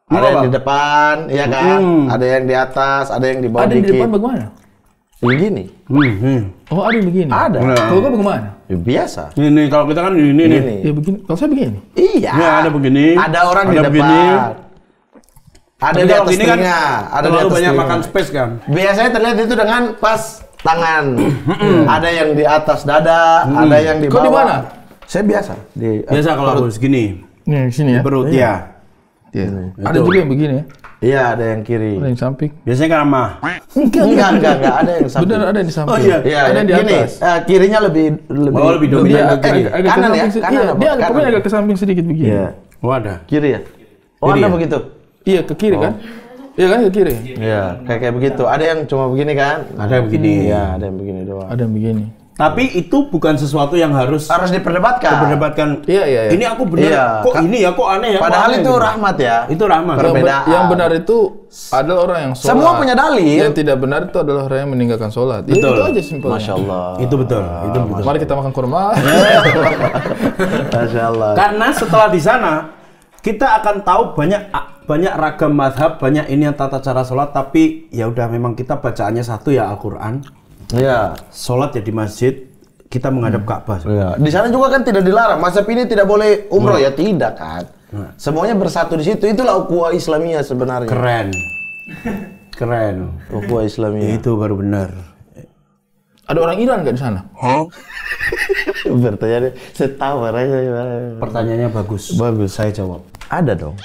Ada yang di depan, ya kan? Ada yang di atas, ada yang di bawah. Ada yang di depan bagaimana? Begini. Oh, ada yang begini. Ada. Kalau kau bagaimana? Ya, biasa. Ini kalau kita kan ini nih. Ya begini. Kalau saya begini. Iya. Ya, ada begini. Ada orang di begini. depan. Ada di atas ini kan ada di atas banyak telinga. makan space kan. Biasanya terlihat itu dengan pas tangan. Ada yang di atas dada, ada yang di bawah. Kau di mana? Saya biasa. Biasa kalau aku segini. Nih, sini ya. Perut ya. Iya. Ada juga yang begini ya. Iya, ada yang kiri. Ada yang samping. Biasanya kan sama. Enggak, ada yang samping. Benar, ada yang di samping. Oh iya. Iya, ada yang di gini, atas. Kirinya lebih dominan ke kiri. Agak kanan ya? ke samping, Kanan iya, apa? dia Kanan. pokoknya agak ke samping sedikit begini. Iya. Oh ada. Kiri ya? Oh, Kiri Anda ya? begitu? Iya, ke kiri kan? Iya kan, ke kiri. Iya, kayak begitu. Ada yang cuma begini kan? Ada yang begini. Iya, ada yang begini doang. Ada yang begini. Tapi itu bukan sesuatu yang harus diperdebatkan. Iya. Ini aku benar. Iya. Kok ini ya? Kok aneh ya? Padahal kok aneh itu gitu. rahmat ya. Itu rahmat. Perbedaan. Yang benar itu adalah orang yang sholat. Semua punya dalil. Yang tidak benar itu adalah orang yang meninggalkan sholat. Ya, Betul. itu aja simpelnya. Masya Allah. Itu betul. Itu betul. Mari kita makan kurma. Masya Allah. Karena setelah di sana kita akan tahu banyak ragam mazhab, banyak ini yang tata cara sholat. Tapi ya udah memang kita bacaannya satu ya Al-Quran. Iya. Sholat ya di masjid. Kita menghadap Ka'bah. Iya. Di sana juga kan tidak dilarang. Mazhab ini tidak boleh umroh ya, tidak kan? Semuanya bersatu di situ. Itulah ukhuwah Islamiyah sebenarnya. Keren. Ukhuwah Islamiyah. Itu baru benar. Ada orang Iran nggak di sana? Bertanya, saya tahu aja. Pertanyaannya bagus. Saya jawab. Ada dong.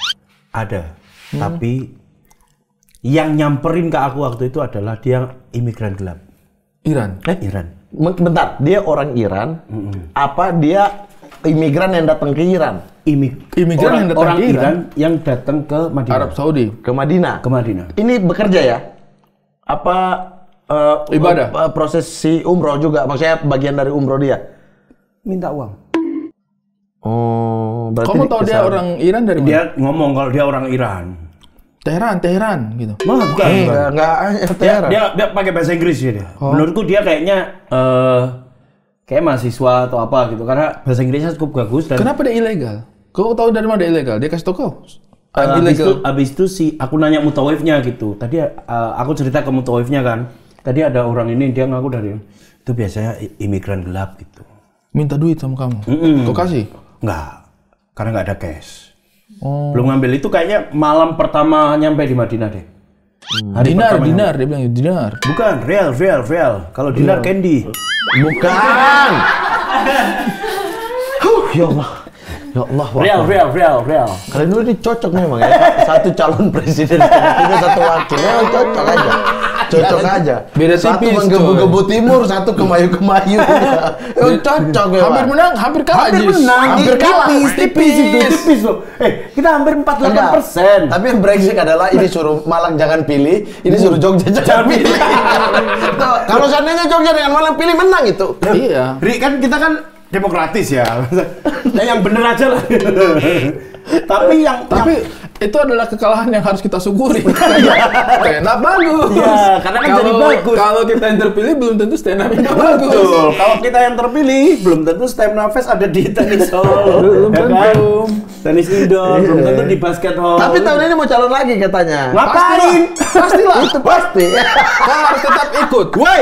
Ada. Tapi yang nyamperin ke aku waktu itu adalah dia imigran gelap. Iran? Iran. Bentar, dia orang Iran. Apa dia imigran yang datang ke Iran? Imigran yang datang orang ke Iran yang datang ke Madinah. Arab Saudi. Ke Madinah. Ini bekerja ya? Apa ibadah? Prosesi umroh juga? Maksudnya bagian dari umroh dia? Minta uang. Oh, berarti kamu tahu dia orang Iran dari mana? Dia ngomong kalau dia orang Iran. Teheran gitu. Bukan. Dia pakai bahasa Inggris dia. Menurutku dia kayaknya kayak mahasiswa atau apa gitu karena bahasa Inggrisnya cukup bagus. Dan kenapa dia ilegal? Kau tahu dari mana dia ilegal? Dia kasih tau kau. Abis itu aku nanya mutawifnya gitu. Tadi aku cerita ke mutawifnya kan. Tadi ada orang ini dia ngaku dari itu biasanya imigran gelap gitu. Minta duit sama kamu. Kau kasih? Enggak. Karena nggak ada cash. Belum ngambil itu kayaknya malam pertama nyampe di Madinah deh. Dinar, dia bilang dinar. Bukan, real. Kalau dinar candy. Bukan. Ya Allah. Ya Allah. Real. Kalian dulu ini cocok memang ya. Satu calon presiden, satu wakil. Memang cocok aja. Cocok aja. Beda satu tipis. Satu menggebu-gebu timur, satu kemayu-kemayu. Cocok ya. Hampir menang, hampir kalah. Hampir kalah. Tipis loh. Kita hampir 48%. Tapi yang brengsek adalah ini suruh Malang jangan pilih, ini suruh Jogja jangan pilih. Kalau seandainya Jogja dengan Malang pilih menang itu. Iya. Kan kita kan demokratis ya. Yang bener aja lah. Tapi itu adalah kekalahan yang harus kita syukuri. Stand up bagus. Iya, karena kan jadi bagus. Kalau kita yang terpilih belum tentu stand up bagus. Betul. Kalau kita yang terpilih belum tentu Stamina Fest ada di tenis hall. Belum tentu. Tenis indoor, belum tentu di basket hall. Tapi tahun ini mau calon lagi katanya. Ngapain? Pastilah. Itu pasti. Kau harus tetap ikut. Woi.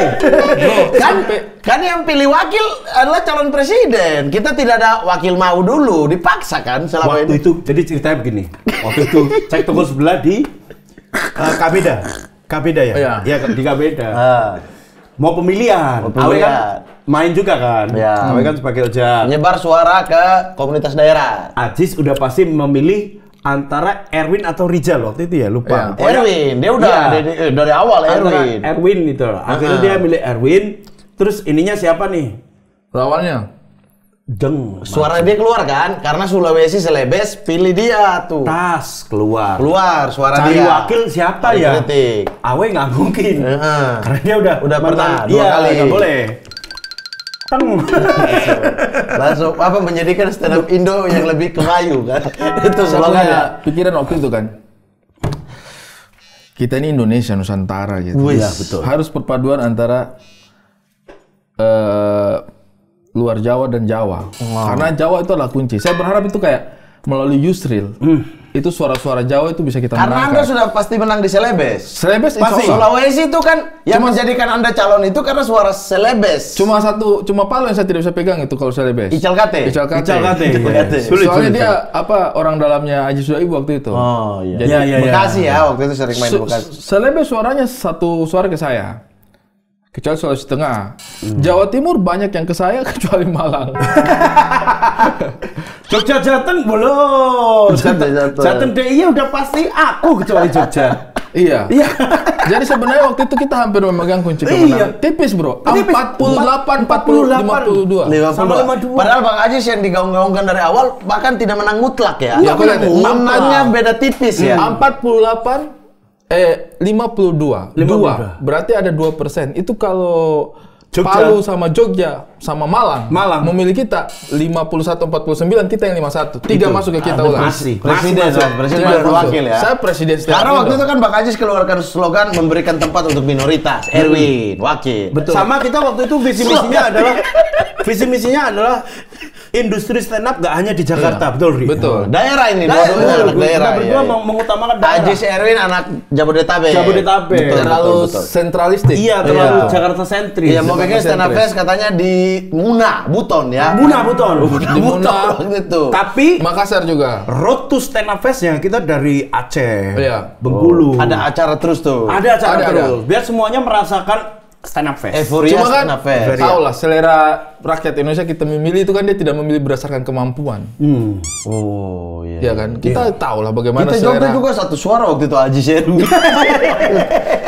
Kan yang pilih wakil adalah calon presiden. Kita tidak ada wakil mau dulu, dipaksa kan selama Waktu ini. itu, jadi ceritanya begini. Waktu itu cek toko sebelah di Kabeda ya? Iya, di Kabeda. Mau pemilihan. Awe kan main juga kan? Ya. Awe kan sebagai ojek. Menyebar suara ke komunitas daerah. Ajis udah pasti memilih antara Erwin atau Rijal waktu itu ya, lupa. Erwin, dia udah dari awal Erwin. Erwin itu. Akhirnya dia milih Erwin. Terus ininya siapa nih? Lawannya? Suara dia keluar kan? Karena Sulawesi Selebes pilih dia tuh. Tas keluar Suara cari dia. wakil siapa ya? Kritik. Awe nggak mungkin. Karena dia udah pernah 2 iya, kali. nggak boleh. Langsung apa menjadikan stand up Indo yang lebih kemayu kan? Itu slogannya. Pikiran waktu itu kan. kita ini Indonesia Nusantara gitu. Iya, betul. Harus perpaduan antara luar Jawa dan Jawa. Karena Jawa itu adalah kunci. Saya berharap itu kayak melalui Yusril. Itu suara-suara Jawa itu bisa kita menangkan. Karena Anda sudah pasti menang di Celebes. Celebes pasti. Sulawesi itu kan yang menjadikan Anda calon itu karena suara Celebes. Cuma Palu yang saya tidak bisa pegang itu kalau Celebes. Ical Kate. Soalnya dia orang dalamnya Haji Sudaibu waktu itu. Oh iya. Jadi Bekasi ya waktu itu sering main di Bekasi. Celebes suaranya satu suara ke saya. Kecuali Sulawesi Tengah. Jawa Timur banyak yang ke saya kecuali Malang. Jogja Jateng belum. Jateng DIY udah pasti aku kecuali Jogja. Iya. Jadi sebenarnya waktu itu kita hampir memegang kunci kemenangan. Tipis, Bro. 48, 40, 52. Padahal Bang Ajis yang digaung-gaungkan dari awal bahkan tidak menang mutlak ya. Ya, menangnya beda tipis ya. 52. Berarti ada 2%. Itu kalau Palu sama Jogja sama Malang memilih kita 51-49, kita yang 51. 3 masuk ke kita ulang. Presiden wakil ya. Saya presiden. Karena waktu itu kan Bang Ajis keluarkan slogan memberikan tempat untuk minoritas. Erwin, wakil. Betul. Sama kita waktu itu visi misinya adalah industri stand up gak hanya di Jakarta, betul Ri? Betul. Daerah ini, dua-duanya anak daerah. Kita berdua mengutamakan daerah. Ajis Erwin anak Jabodetabek. Terlalu sentralistik. Iya, terlalu Jakarta sentris. Iya, mau bikin stand up fest katanya di Muna, Buton ya. Buton. Di Muna gitu. Tapi Makassar juga. Road to stand up fest-nya kita dari Aceh, Bengkulu. Ada acara terus tuh. Ada acara terus. Biar semuanya merasakan stand up fest. Euforia cuma kan, stand up fest. Tahu lah selera rakyat Indonesia kita memilih itu kan dia tidak memilih berdasarkan kemampuan. Oh iya. Ya kan? Kita tahu lah bagaimana kita selera. Kita juga satu suara waktu itu Haji Seru.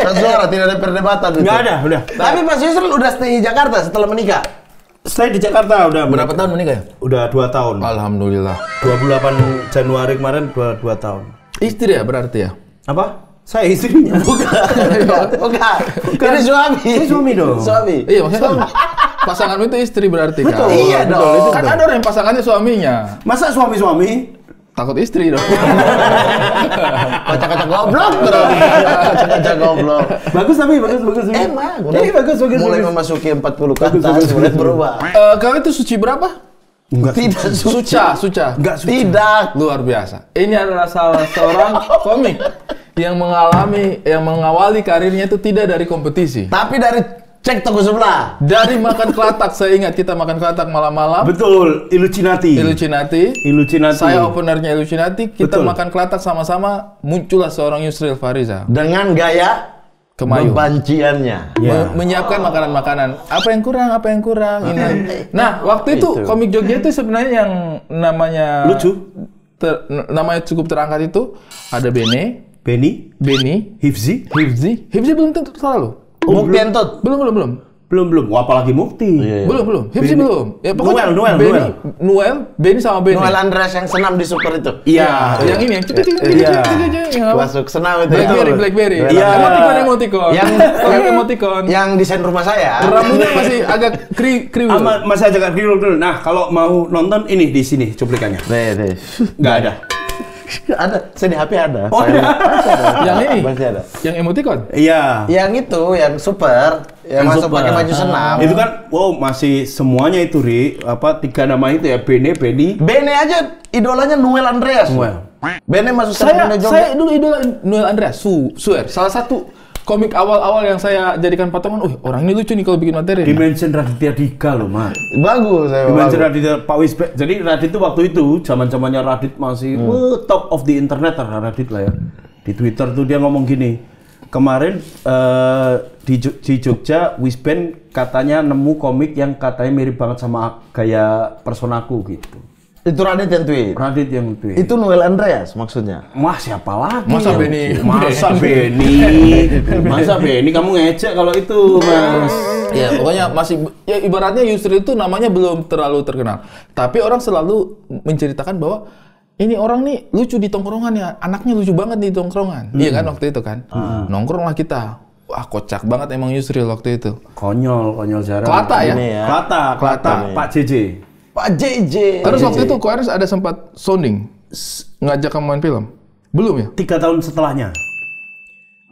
Satu suara, tidak ada perdebatan. Nggak ada, udah. Tapi Mas Yusril udah stay di Jakarta setelah menikah? Stay di Jakarta udah. Berapa tahun menikah ya? Udah 2 tahun. Alhamdulillah. 28 Januari kemarin 2 tahun. Istri ya berarti ya? Apa? Saya istrinya. Bukan. Ini suami. Ini suami dong. Suami. Iya, maksudnya kan pasanganmu itu istri berarti kan? Betul. Iya dong. Kan ada orang yang pasangannya suaminya. Masa suami-suami? Takut istri dong. Kocak-kocak goblok bro. Kocak-kocak goblok. Bagus tapi bagus. Emang. Bagus. Mulai memasuki 40 ke atas, mulai berubah. Kau itu suci berapa? Enggak. Tidak Suca. Enggak suci. Tidak. Luar biasa. Ini adalah salah seorang komik yang mengawali karirnya itu tidak dari kompetisi. Tapi dari cek toko sebelah. Dari makan kelatak, saya ingat kita makan kelatak malam-malam. Betul, Illucinati. Saya openernya Illucinati, kita betul. makan kelatak sama-sama, muncullah seorang Yusril Fariza. Dengan gaya Kemayu. Bebanciannya. Menyiapkan makanan-makanan. Apa yang kurang? Ini. Nah, waktu itu komik Jogja itu sebenarnya yang namanya lucu. Namanya cukup terangkat itu ada Beni, Hifzi belum tentu selalu. Mukti Entot? Belum. Wah, apalagi Mukti. Belum. Hifzi belum. Ya pokoknya Beni sama Beni. Noel Andreas yang senam di super itu. Iya. Yang ini yang masuk senam itu. Blackberry. Iya. Emoticon. Yang desain rumah saya. Rambutnya masih agak kriwil. Masih agak kriwil. Nah, kalau mau nonton ini di sini cuplikannya. Nih. Nggak ada. Ada, saya di HP ada. Oh, ada. Yang ini? Masih ada. Yang emoticon? Iya. Yang itu, yang super. Yang masuk pakai baju senam. Itu kan, masih semuanya itu, Ri. 3 nama itu ya, Beni. Beni aja idolanya Noel Andreas. Beni masuk saya dulu idola Noel Andreas. Swear. Salah satu komik awal-awal yang saya jadikan patungan, orang ini lucu nih kalau bikin materi. Dimension Raditya Dika loh, Mas. Bagus. Dimension Raditya Pak Wisbek. Jadi Radit itu waktu itu, zaman-zamannya Radit masih top of the internet Radit lah ya. Di Twitter tuh dia ngomong gini, kemarin di Jogja, Wisben katanya nemu komik yang katanya mirip banget sama gaya personaku gitu. Itu Radit yang tweet? Radit yang tweet. Itu Noel Andreas maksudnya? Mas, siapa lagi? Masa Beni? Kamu ngecek kalau itu, Mas. Ya, pokoknya masih, ya ibaratnya Yusril itu namanya belum terlalu terkenal. Tapi orang selalu menceritakan bahwa ini orang nih lucu di tongkrongan ya, anaknya lucu banget di tongkrongan. Iya kan waktu itu kan? Nongkrong lah kita. Wah, kocak banget emang Yusril waktu itu. Konyol jarang. Kelata ya? Kelata, Pak JJ. Terus waktu itu Koeris ada sempat sounding ngajak kamu main film? Belum ya? 3 tahun setelahnya.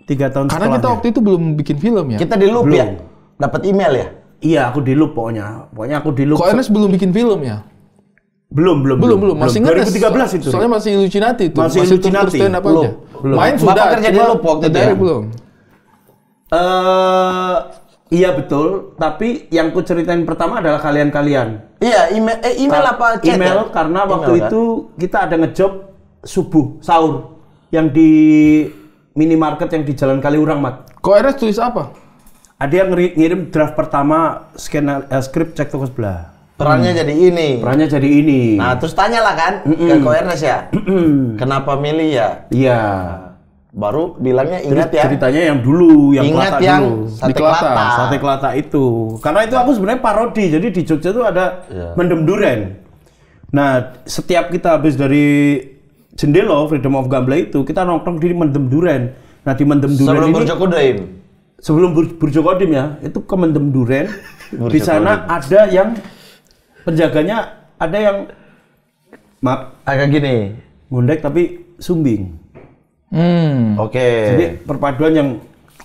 3 tahun Karena kita waktu itu belum bikin film ya? Kita di loop ya? Dapat email ya? Iya, aku di loop pokoknya. Pokoknya aku di loop. Kok Ernest belum bikin film ya? Belum. Masih ingat 2013 itu. Soalnya masih Illuminati itu. Masih Illuminati. Stand up aja. Belum. Main Bapak sudah. kerja di loop waktu itu ya? Belum. Iya betul, tapi yang ku ceritain pertama adalah kalian-kalian. Iya, email apa chat? Email, ya? karena Email, waktu kan? itu kita ada ngejob subuh, sahur. Yang di minimarket yang di Jalan Kaliurang, Mat. Kok Ernest tulis apa? Ada yang ngirim draft pertama skrip cek toko sebelah. Perannya jadi ini. Perannya jadi ini. Nah, terus tanyalah kan ke Ko Ernest ya. Kenapa milih ya? Iya. Baru bilangnya ingat ya. Ceritanya yang dulu, yang ingat Kelata yang dulu. Sate Di Kelata. Kelata. Sate Kelata itu. Karena itu aku sebenarnya parodi. Jadi di Jogja tuh ada mendem duren. Nah, setiap kita habis dari Jendelo, Freedom of Gambler itu, kita nongkrong di mendem duren. Nah, di mendem duren Sebelum ini Burjokodim. sebelum Burjokodim ya, itu ke mendem duren. Di sana ada yang penjaganya, ada yang maaf, Agak gini. ngundek tapi sumbing. Oke. Jadi perpaduan yang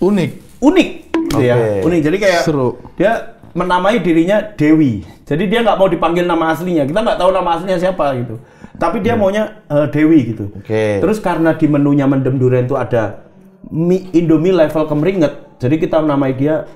Unik. gitu ya. Unik. Jadi kayak Seru. dia menamai dirinya Dewi. Jadi dia nggak mau dipanggil nama aslinya. Kita nggak tahu nama aslinya siapa gitu. Tapi dia maunya Dewi gitu. Oke. Terus karena di menunya mendem duren itu ada Indomie level kemeringet. Jadi kita menamai dia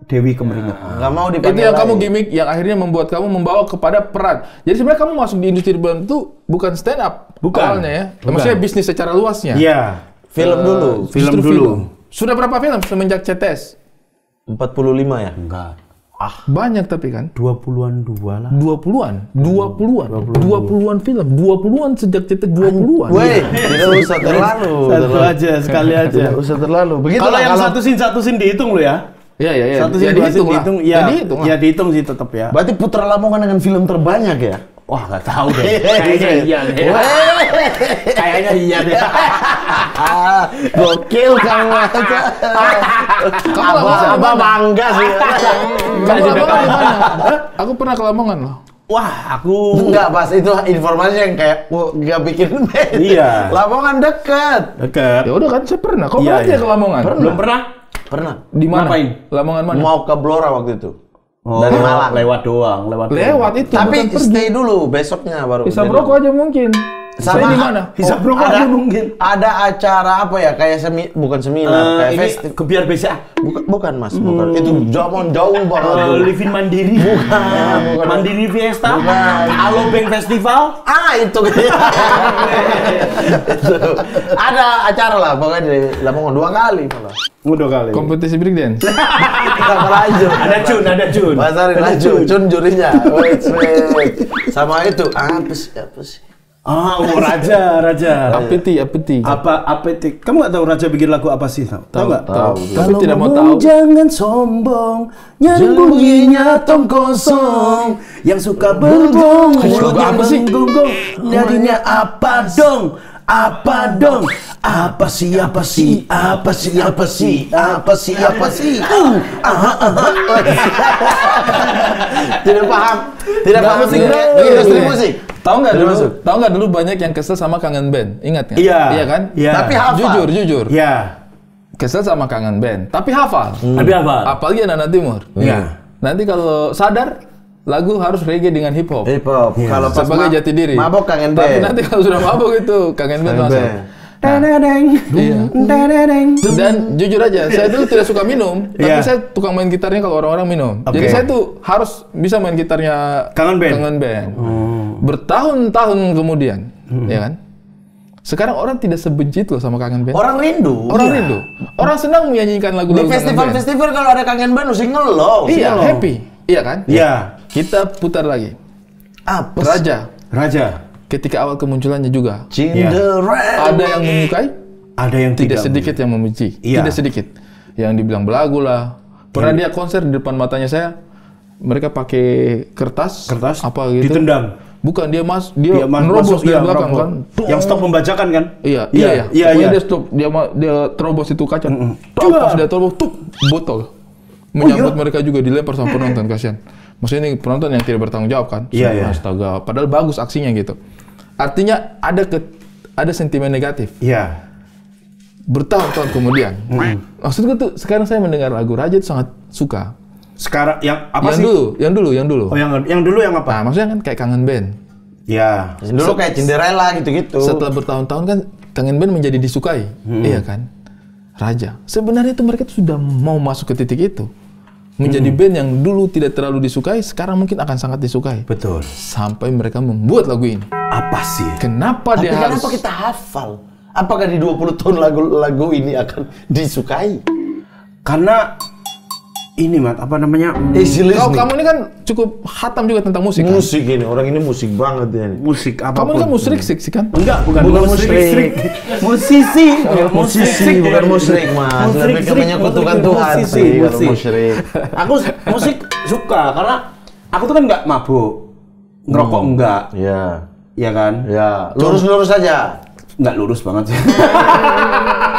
Dewi Kemeringet. Nggak mau Itu dipanggil yang kamu lagi. gimmick yang akhirnya membuat kamu membawa kepada peran. Jadi sebenarnya kamu masuk di industri film itu bukan stand up Bukan. awalnya ya. Maksudnya bisnis secara luasnya. Iya. Film dulu. Film Justru dulu. Sudah berapa film semenjak CTS? 45 ya? Enggak. Banyak tapi kan. 20-an dua lah. 20-an film, 20-an sejak CTS 20-an. Weh, tidak usah terlalu. Satu aja, sekali aja. Tidak usah terlalu. Begitu Kalau yang satu scene dihitung lo ya. Iya. Satu scene, dua scene dihitung. Ya, Ya dihitung sih tetap ya. Berarti Putra Lamongan dengan film terbanyak ya? Wah, nggak tahu deh. Kayaknya iya deh. Kayaknya iya deh. Gokil kamu. Abah bangga sih. Kamu Lamongan di mana? Aku pernah ke Lamongan loh. Wah, aku Enggak, pas itu informasi yang kayak nggak bikin bed. Iya. Lamongan dekat. dekat. Ya udah kan saya pernah. Kau Iya, pernah aja iya. ke Lamongan? Belum pernah? Pernah. Di mana? Ngapain? Lamongan mana? Mau ke Blora waktu itu. Oh, Dari Malang. lewat doang, lewat itu. Tapi bukan pergi. stay dulu, besoknya baru. Hisap rokok aja mungkin. Saya di mana? Hisap rokok aja mungkin. Ada acara apa ya? Kayak bukan seminar, kayak Ini festival. kebiar BCA. Bukan Mas, bukan. Itu zaman jauh banget. dulu. Livin Mandiri. Bukan. Mandiri Fiesta. Bukan. Alobank Festival. Itu. Ada acara lah, pokoknya di Lamongan 2 kali malah. Udah kali. Kompetisi breakdance. Kita lanjut. Ada Jun. Basarin lanjut, Cun jurinya. Wait. Sama itu, apa sih? Ah, Raja. Apeti. Apa itu? Kamu nggak tahu Raja bikin lagu apa sih? Tahu nggak? Tahu. Tapi Kalau tidak mau ngomong tahu. jangan sombong, nyari bunyinya tong kosong, yang suka berbong, mulutnya apa sih? menggonggong, jadinya apa dong? Apa dong? Apa sih? Tidak paham musik. Industri musik. Tahu nggak dulu banyak yang kesel sama Kangen Band? Ingat nggak? Iya. Iya kan? Iya. Tapi hafal. Jujur. Ya. Kesel sama Kangen Band, tapi hafal. Tapi apa? Apalagi anak Timur. Iya. Nanti kalau sadar lagu harus reggae dengan hip hop. Hip hop. Kalau pas Sebagai jati diri. mabok Kangen Tapi Band. nanti kalau sudah mabok itu Kangen Band masuk. Iya. Dan jujur aja, saya dulu tidak suka minum, tapi Iya. saya tukang main gitarnya kalau orang-orang minum. Oke. Jadi saya tuh harus bisa main gitarnya Kangen Band. Bertahun-tahun kemudian, ya kan? Sekarang orang tidak sebenci itu loh sama Kangen Band. Orang rindu. Orang senang menyanyikan Di lagu-lagu Kangen Band. festival-festival kalau ada Kangen Band mesti ngelong. Iya, happy. Iya kan? Iya. Kita putar lagi. Apa? Raja. Ketika awal kemunculannya juga. Cinderella. Ada yang menyukai, Ada yang tidak sedikit yang membenci. Iya. Tidak sedikit. Yang dibilang belagu lah. Pernah dia konser di depan matanya saya, mereka pakai kertas apa gitu. Ditendang. Bukan, dia menerobos dari belakang kan. Yang stop membacakan kan? Iya. Pokoknya dia stop, dia terobos itu kaca. Pas dia terobos, botol. Menyambut mereka juga dilempar sama penonton, kasihan. Maksudnya ini penonton yang tidak bertanggung jawab kan? Iya. Astaga, padahal bagus aksinya gitu. Artinya ada sentimen negatif. Iya. bertahun-tahun kemudian. Maksudku tuh sekarang saya mendengar lagu Raja itu sangat suka. Sekarang yang apa yang sih? Yang dulu. Oh, yang dulu yang apa? Nah, maksudnya kan kayak Kangen Band. Ya. Dulu kayak Cinderella gitu-gitu. Setelah bertahun-tahun kan Kangen Band menjadi disukai. Iya kan? Raja. Sebenarnya itu mereka tuh sudah mau masuk ke titik itu. Menjadi band yang dulu tidak terlalu disukai, sekarang mungkin akan sangat disukai. Betul. Sampai mereka membuat lagu ini. Apa sih? Kenapa dia harus... Kenapa kita hafal? Apakah di 20 tahun lagu ini akan disukai? Karena ini Mat, apa namanya? Kamu ini kan cukup hatam juga tentang musik. Musik kan? Ini, orang ini musik banget ya. Musik apa? Kamu ini kan musrik sih kan? Enggak, bukan musrik. Musisi, bukan musrik Mas. Lebih ke menyekutukan Tuhan sih kalau musrik. Aku musik suka karena aku tuh kan enggak mabuk. Ngerokok enggak. Iya. Iya kan? Ya, lurus-lurus aja. Enggak lurus banget sih.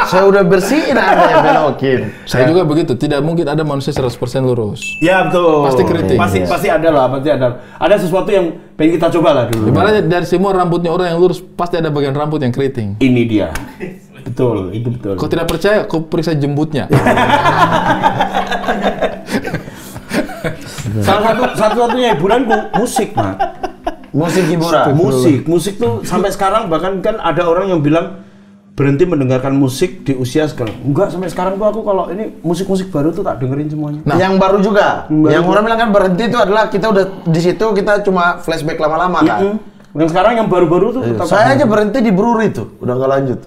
Saya udah bersihin Anda yang belokin. Saya juga begitu, tidak mungkin ada manusia 100% lurus. Ya betul. Pasti kritik. Pasti ada lah, pasti ada. Ada sesuatu yang pengen kita coba lah dulu. Ibaratnya dari semua rambutnya orang yang lurus, pasti ada bagian rambut yang keriting. Ini dia. Betul, itu betul. Kau tidak percaya, kau periksa jembutnya. Satu-satunya hiburanku musik, Mak. Musik hiburan. Musik tuh sampai sekarang bahkan kan ada orang yang bilang berhenti mendengarkan musik di usia sekarang. Enggak, sampai sekarang tuh aku kalau ini musik-musik baru tuh tak dengerin semuanya. Nah, yang baru juga. Yang orang bilang kan berhenti itu adalah kita udah di situ kita cuma flashback lama-lama kan. Yang sekarang yang baru-baru tuh saya aja berhenti di Brewery tuh, udah nggak lanjut.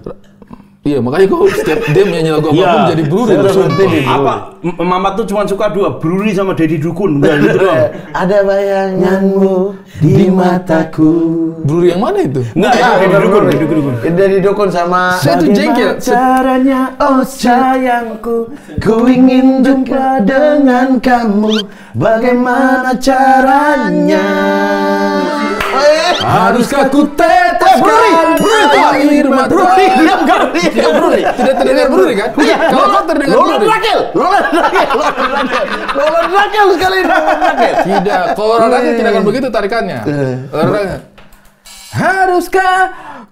Iya, makanya kok setiap dia menyanyi lagu apapun jadi Brewery. Apa? Mama tuh cuma suka dua, Brewery sama Deddy Dukun. Udah gitu doang. Ada bayanganmu di mataku. Brewery yang mana itu? Enggak, Deddy Dukun. Deddy Dukun sama saya tuh jengkel. Caranya, oh sayangku, ku ingin jumpa dengan kamu. Bagaimana caranya? Haruskah ku teteskan air mata? Brewery. Tidak terdengar Brewery kan? Kalau kau terdengar Brewery. Lola Rakel sekali Rakel. Tidak, kalau Lola Rakel tidak akan begitu tarikannya. Haruskah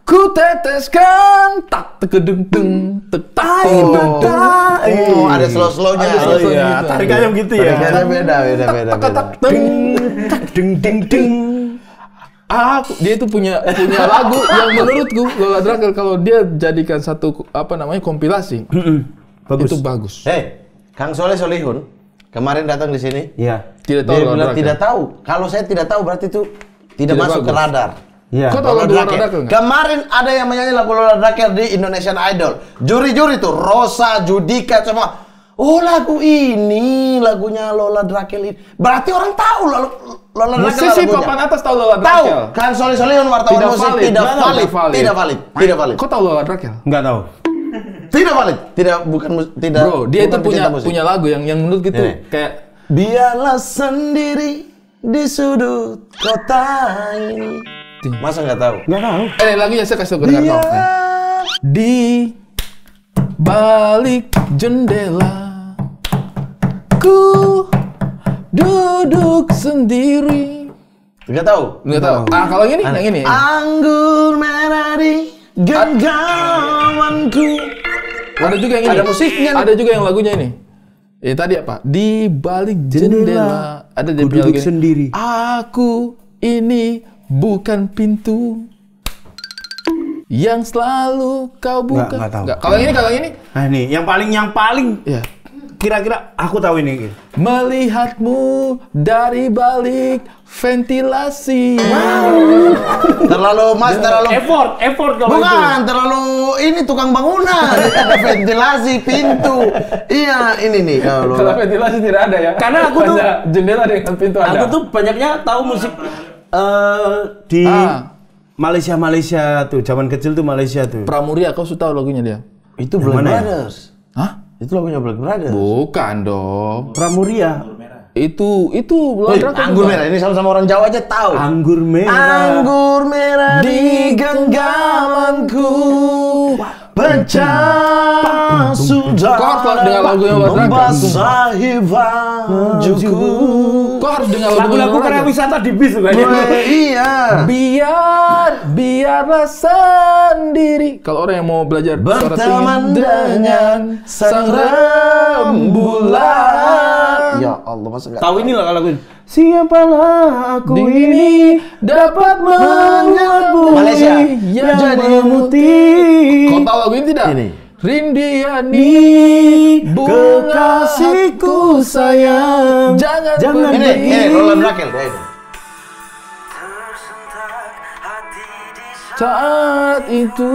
ku teteskan tak tekedeng teng tak oh ada slow-slownya. Iya, tarikannya begitu ya. Tarikannya beda. tak deng deng deng. Dia itu punya lagu yang menurutku Lola Rakel kalau dia jadikan satu kompilasi itu bagus. Kang Solihun kemarin datang di sini. Iya. Tidak tahu. Dia bilang tidak tahu. Kalau saya tidak tahu berarti itu tidak masuk ke radar. Iya. Kau tahu lagu Lola Rakel nggak? Kemarin ada yang menyanyi lagu Lola Rakel di Indonesian Idol. Juri-juri tuh Rosa, Judika semua. Oh lagu ini lagunya Lola Rakel ini. Berarti orang tahu Lola Rakel musisi papan atas tahu Lola Rakel. Tahu. Kang Solihun wartawan musik tidak valid. Kau tahu Lola Rakel? Enggak tahu. Tidak valid. Tidak. Bro, dia itu punya lagu yang menurut gitu kayak biarlah sendiri di sudut kota ini. Masa nggak tahu? Nggak tahu. Lagunya saya kasih tahu ke kau. Di balik jendela ku duduk sendiri. Nggak tahu? Nggak tahu. Kalau yang ini. Anggur merah di genggamanku. Ada juga yang ini. Ada musiknya. Ada juga yang lagunya ini. Tadi apa? Di balik jendela. Ada dia punya lagu sendiri. Aku ini bukan pintu yang selalu kau buka. Nggak tahu. Kalau yang ini. Nah ini yang paling. Ya. Kira-kira aku tahu ini. Melihatmu dari balik ventilasi. Terlalu effort kalau itu. Bukan, terlalu ini tukang bangunan. Ventilasi pintu. Iya, ini nih. Kalau ventilasi tidak ada ya. Karena aku tuh jendela dengan pintu ada. Aku tuh banyaknya tahu musik di Malaysia tuh. Zaman kecil tuh Malaysia tuh. Pramuria, kau sudah tahu lagunya dia? Itu Black Brothers. Hah? Itu lagunya Black Brothers. Bukan dong. Pramuria. Itu anggur merah. Ini sama-sama orang Jawa aja tahu. Anggur merah di genggamanku. pecah sudah membasahi bajuku. Kok harus dengar lagu-lagu karya wisata di bis juga. Iya. Biarlah sendiri. Kalau orang yang mau belajar berteman dengan sang rembulan. Ya Allah, masa enggak tahu ini lah lagu ini. Siapalah aku ini dapat mengelabui Malaysia yang memutih. Kau tahu lagu ini tidak? Ini. Rindiani kekasihku sayang, jangan ini Roland Rakel deh. Saat itu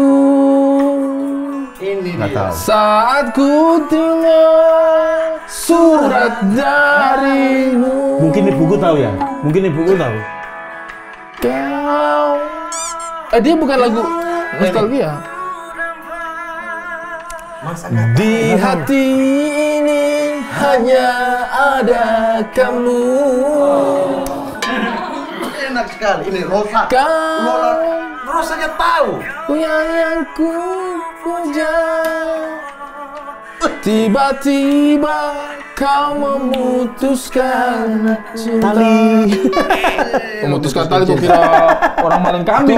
Ini dia. saat ku dengar surat darimu. Mungkin ibuku tahu ya. Mungkin ibuku tahu. Kau. Dia bukan lagu nostalgia. Di hati ini hanya ada kamu. Enak sekali. Ini Rosa. Rosanya tahu. Yang ku puja. Tiba-tiba kau memutuskan tali. Memutuskan tali tuh kira orang maling kambing.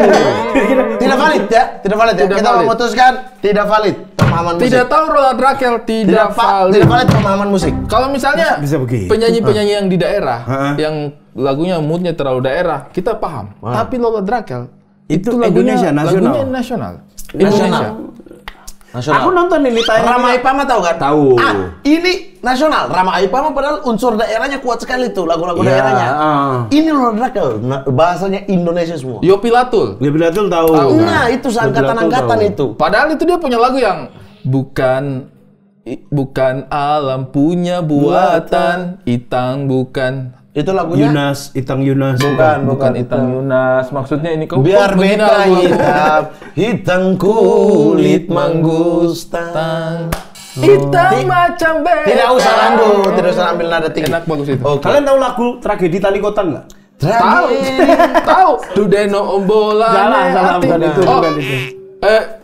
Tidak valid ya? Tidak valid ya? Kita memutuskan tidak valid pemahaman musik. Tidak tahu Roland Rakel, tidak valid. Tidak valid pemahaman musik. Kalau misalnya bisa begitu. penyanyi-penyanyi yang di daerah, yang lagunya moodnya terlalu daerah, kita paham. Tapi Roland Rakel itu lagunya nasional. Aku nonton ini tayangan Rama Ipama tahu kan? Tahu. Ini nasional. Rama Ipama padahal unsur daerahnya kuat sekali tuh, lagu-lagu daerahnya. Ini Roland Rakel, bahasanya Indonesia semua. Yopi Latul tahu. Nah, itu seangkatan-angkatan itu. Padahal itu dia punya lagu yang bukan alam punya buatan, Itang bukan. Itu lagunya Itang Yunas. Bukan Itang Yunas. Maksudnya ini kau biar beta hitam kulit mangustan. Hitam macam beta. Tidak usah ambil nada tinggi. Enak bagus itu. Kalian tahu lagu Tragedi Tali Kotan nggak? Tahu. Dudeno ombola. Salah, bukan itu.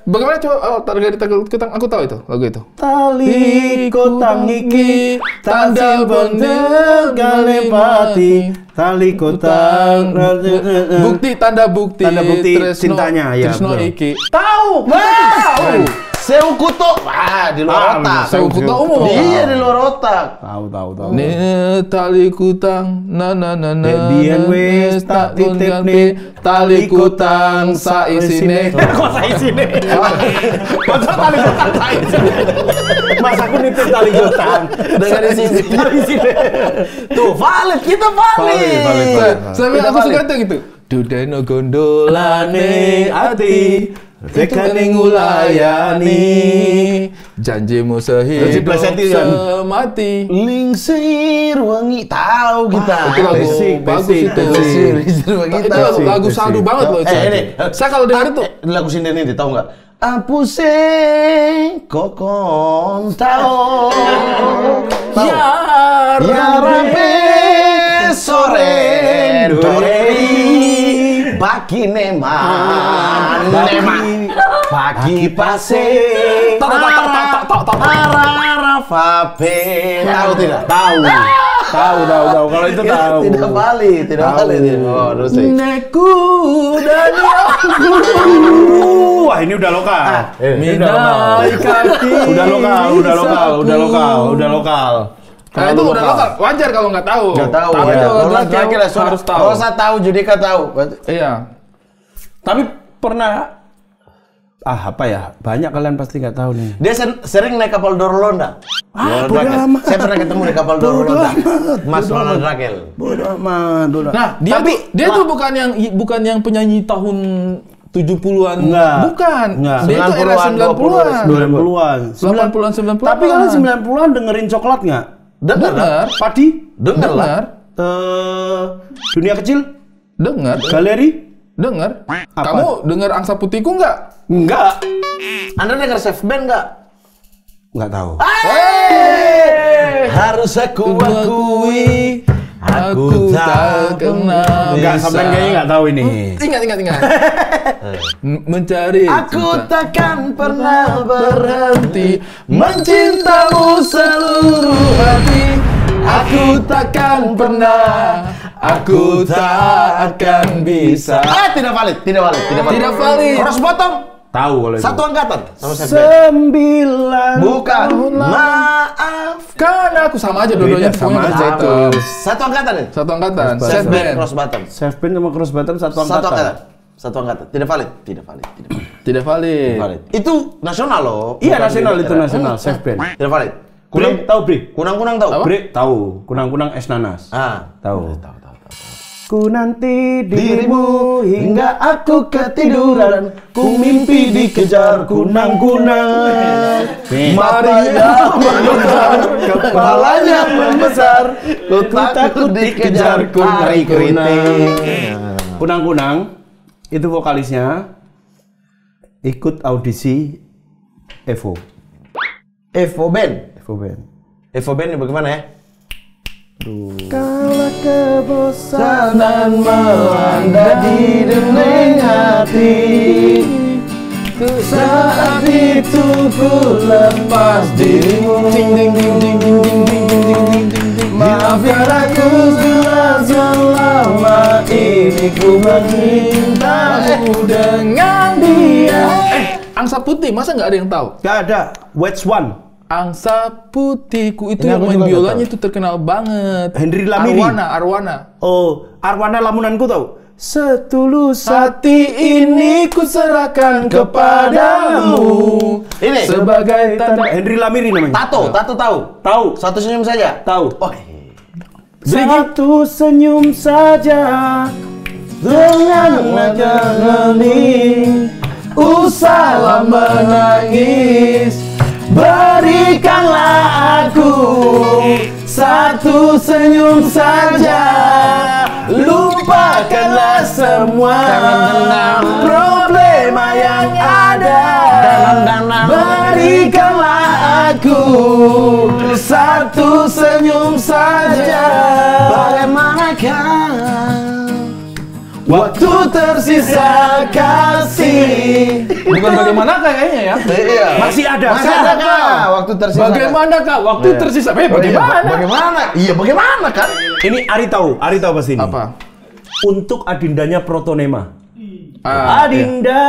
Bagaimana coba Tragedi Tali Kotan? Aku tahu itu lagu itu. Tali kotang iki tanda bener galepati. Tali kotang tanda bukti cintanya ya. Tresno iki. Tahu. Sewu kuto. Di luar otak. Sewu kuto umum. Iya, di luar otak. Tahu. Ne tali kutang na biyen wis tak titipne tali kutang saisine. Kok saisine? Kok tali kutang saisine? Mas aku nitip tali kutang. Dengan sini. Tuh, valid, kita valid. Sampai aku suka tuh gitu. Dudeno gondolane ati tekane ngulayani janjimu sehidup semati lingsir wangi tahu kita itu lagu bagus itu lagu sadu banget loh saya kalau dengar itu lagu sinden ini tahu nggak Apuse kokon tahu ya rabe sore Bagi neman Bagi pase Arara fabe. Tahu tidak? Tahu. Kalau itu tahu. Tidak valid. Oh, Rusik. Neku dan wah, ini udah lokal. Minai kaki. Udah lokal. Nah, itu udah lokal. Wajar kalau nggak tahu. Tapi itu harus tahu. Rosa tahu, Judika tahu. Iya. Tapi pernah banyak kalian pasti nggak tahu nih. Dia sering naik kapal Dorolonda. Bodo amat. Saya pernah ketemu di kapal Dorolonda. Mas Roland Rakel. Bodo amat. Nah, dia tuh bukan yang penyanyi tahun 70-an. Bukan. Dia itu era 90-an. 90-an. 90-an. Tapi kalian 90-an dengerin Coklat nggak? Dengar. Padi? Dengar. Dunia Kecil? Dengar. Galeri? Dengar. Kamu dengar Angsa Putihku nggak? Enggak. Anda dengar Chef Ben nggak? Nggak tahu. Harus aku akui Aku tak kenal. Enggak, sampai kayaknya nggak tahu ini. Ingat. Mencari. Aku takkan pernah berhenti mencintamu seluruh hati. Aku takkan pernah. Aku tak akan bisa. Tidak valid. Tidak valid. Cross bottom. Tahu kalau itu. Satu angkatan sama saya. 9. Bukan. Maaf. Kan aku sama aja dua-duanya. Sama aja itu. Satu angkatan ya? Satu angkatan. Safe Safe band. band. Cross bottom. Safe band sama cross bottom satu angkatan. Satu angkatan. Tidak valid. Tidak valid. Itu nasional loh. Iya, bukan nasional di itu daerah. nasional safe band. Tidak valid. Bre, tahu Bre? Kunang tahu. Bre, tahu. Kunang es nanas. Tahu. Ku nanti dirimu hingga aku ketiduran. Ku mimpi dikejar kunang-kunang. Matanya membesar, kepalanya membesar. Ku takut dikejar kunang-kunang. Kunang-kunang itu vokalisnya ikut audisi Evo. Evo Band. Evo Band ini bagaimana ya? Kala kebosanan melanda di dinding hati, saat itu ku lepas dirimu. Maafkan aku selama ini ku memintamu dengan dia. Angsa Putih, masa nggak ada yang tahu? Gak ada. Which one? Angsa Putihku itu yang main biolanya itu terkenal banget. Henry Lamiri. Arwana. Oh, Arwana Lamunanku tahu. Setulus hati ini ku serahkan kepadamu. Ini sebagai tanda. Henry Lamiri namanya. Tato tahu. Tahu. Satu senyum saja. Tahu. Oh. Satu senyum saja dengan wajah hening. Usahlah menangis. Berikanlah aku satu senyum saja. Lupakanlah semua problema yang ada. Berikanlah aku satu senyum saja. Bagaimanakah waktu tersisa kasih. Bukan bagaimana kayaknya ya? Iya. Masih ada. Waktu tersisa. Bagaimana kak? Waktu tersisa. Bagaimana? Iya bagaimana kan? Ini Ari tahu pasti ini. Apa? Untuk adindanya Protonema. Adinda,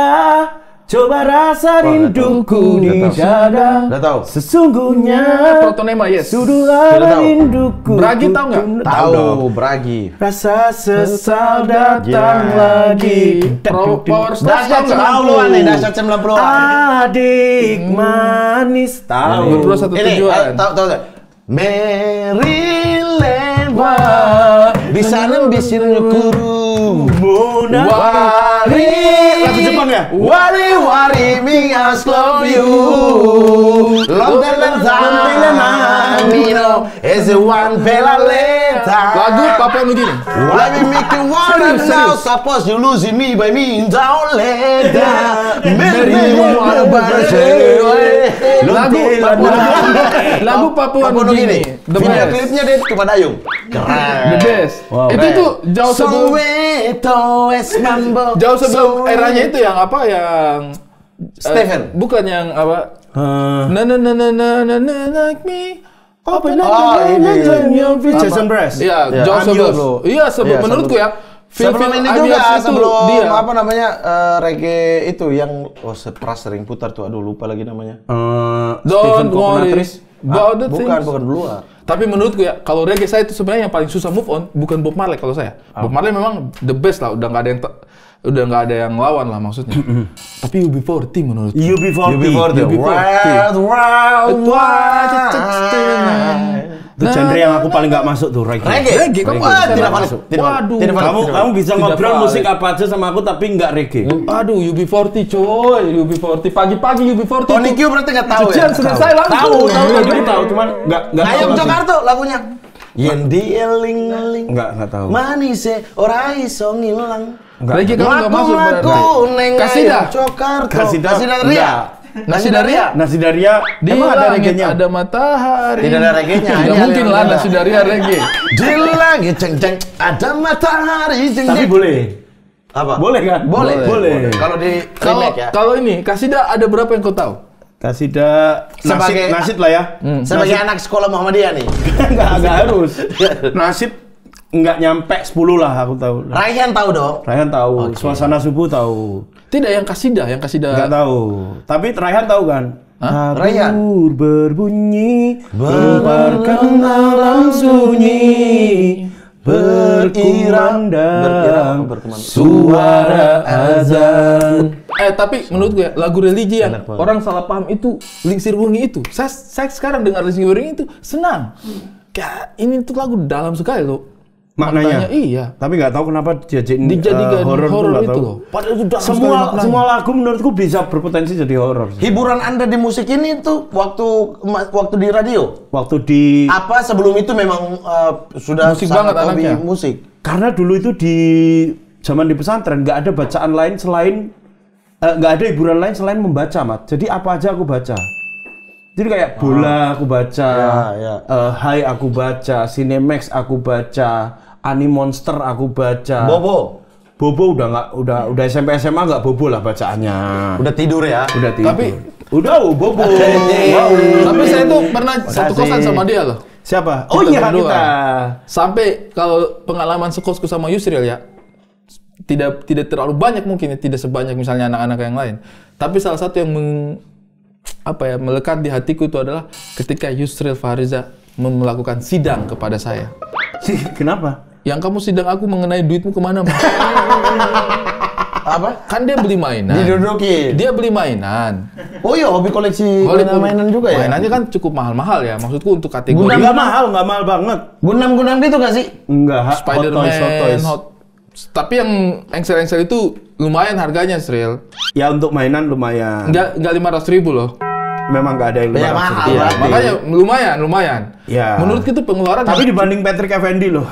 coba rasa rinduku di dada. Udah tahu. Sesungguhnya Protonema, yes. Sudah ada rinduku. Bragi tahu nggak? Tahu, Bragi. Rasa sesal datang lagi. Dahsyat 90-an nih, dahsyat 90-an. Adik manis tahu. Berdua satu tujuan. Tahu. Maryland di sana bisin nyukuru Wari. Lagu Jepang ya? Wari me I love you. Long time Mino is the one bella leta. Lagu Papua Nugini. Let me make you wanna now. Suppose you losing me by me don't let that. Lagu Papua Nugini. Video klipnya dia tuh Padayung. Keren. The best. Wow. Itu tuh jauh sebelum eranya itu yang apa yang Stephen. Bukan yang apa? Na like me. Open up Jason Mraz. Iya, jauh sebelum. Iya, sebelum menurutku ya. Sebelum ini juga, sebelum dia. apa namanya reggae itu yang pernah sering putar tuh, aduh lupa lagi namanya. Don't worry about the things. Bukan luar. Tapi menurutku ya, kalau reggae saya itu sebenarnya yang paling susah move on bukan Bob Marley kalau saya. Bob Marley memang the best lah, udah nggak ada yang lawan lah maksudnya. Tapi UB40 menurutku. UB40. Itu genre yang aku paling nggak masuk tuh reggae. Reggae kamu tidak masuk. Waduh. Kamu bisa ngobrol musik apa aja sama aku tapi nggak reggae. Aduh, UB40 coy, UB40 pagi-pagi UB40. Tony Q berarti nggak tahu ya? Selesai langsung. Tahu, cuman nggak. Ayam Jakarta lagunya. Yang dieling-eling. Nggak tahu. Manise ora iso ngilang. Reggae kamu nggak masuk berarti. Kasidah. Kasidah Ria. Nasi Daria. Nasi Daria. Di emang ada langit reggae-nya? ada matahari. Tidak ada reggae-nya. Tidak mungkin lah Nasi Daria reggae. Di langit ceng-ceng ada matahari. Tapi boleh. Apa? Boleh kan? Boleh. Kalau di remake ya. Kalau ini Kasida ada berapa yang kau tahu? Kasida nasid lah ya. Sebagai anak sekolah Muhammadiyah nih. Enggak harus. Nasid enggak nyampe 10 lah aku tahu. Raihan tahu dong. Raihan tahu. Okay. Suasana subuh tahu. Tidak yang Kasida. Enggak tahu. Tapi Raihan tahu kan? Raihan berbunyi, lemparkan alam sunyi, berkumandang suara azan. Tapi menurut gue lagu religi yang orang salah paham itu Lingsir Wengi itu. Saya sekarang dengar Lingsir Wengi itu senang. Kayak ini tuh lagu dalam sekali loh. Maknanya iya. Tapi nggak tahu kenapa dijadikan horor itu loh. Padahal itu semua lagu menurutku bisa berpotensi jadi horor. Hiburan Anda di musik ini tuh waktu di radio. Waktu di apa sebelum itu memang sudah musik banget anaknya. Musik. Karena dulu itu di zaman di pesantren nggak ada bacaan lain selain nggak ada hiburan lain selain membaca, Mat. Jadi apa aja aku baca. Jadi kayak bola aku baca, Hai aku baca, Cinemax aku baca, Animonster aku baca. Bobo udah SMP SMA nggak bobo lah bacaannya. Udah tidur ya? Udah tidur. Tapi bobo. Tapi saya tuh pernah satu kosan sama dia loh. Siapa? Kita. Sampai kalau pengalaman sekosku sama Yusril ya, tidak terlalu banyak mungkin, tidak sebanyak misalnya anak-anak yang lain. Tapi salah satu yang melekat di hatiku itu adalah ketika Yusril Fahriza melakukan sidang kepada saya. Kenapa? Yang kamu sidang aku mengenai duitmu kemana, Mas? Apa? Kan dia beli mainan. Didudukin. Dia beli mainan. Oh iya, hobi koleksi mainan juga ya? Mainannya kan cukup mahal-mahal ya. Maksudku untuk kategori. Nggak mahal banget. Gundam gitu gak sih? Enggak, Spider-Man, tapi yang engsel-engsel itu lumayan harganya, Sril. Ya untuk mainan lumayan. Enggak 500.000 loh. Memang nggak ada yang 500.000. Iya, makanya lumayan. Ya. Menurut itu pengeluaran. Tapi dibanding Patrick Effendi loh.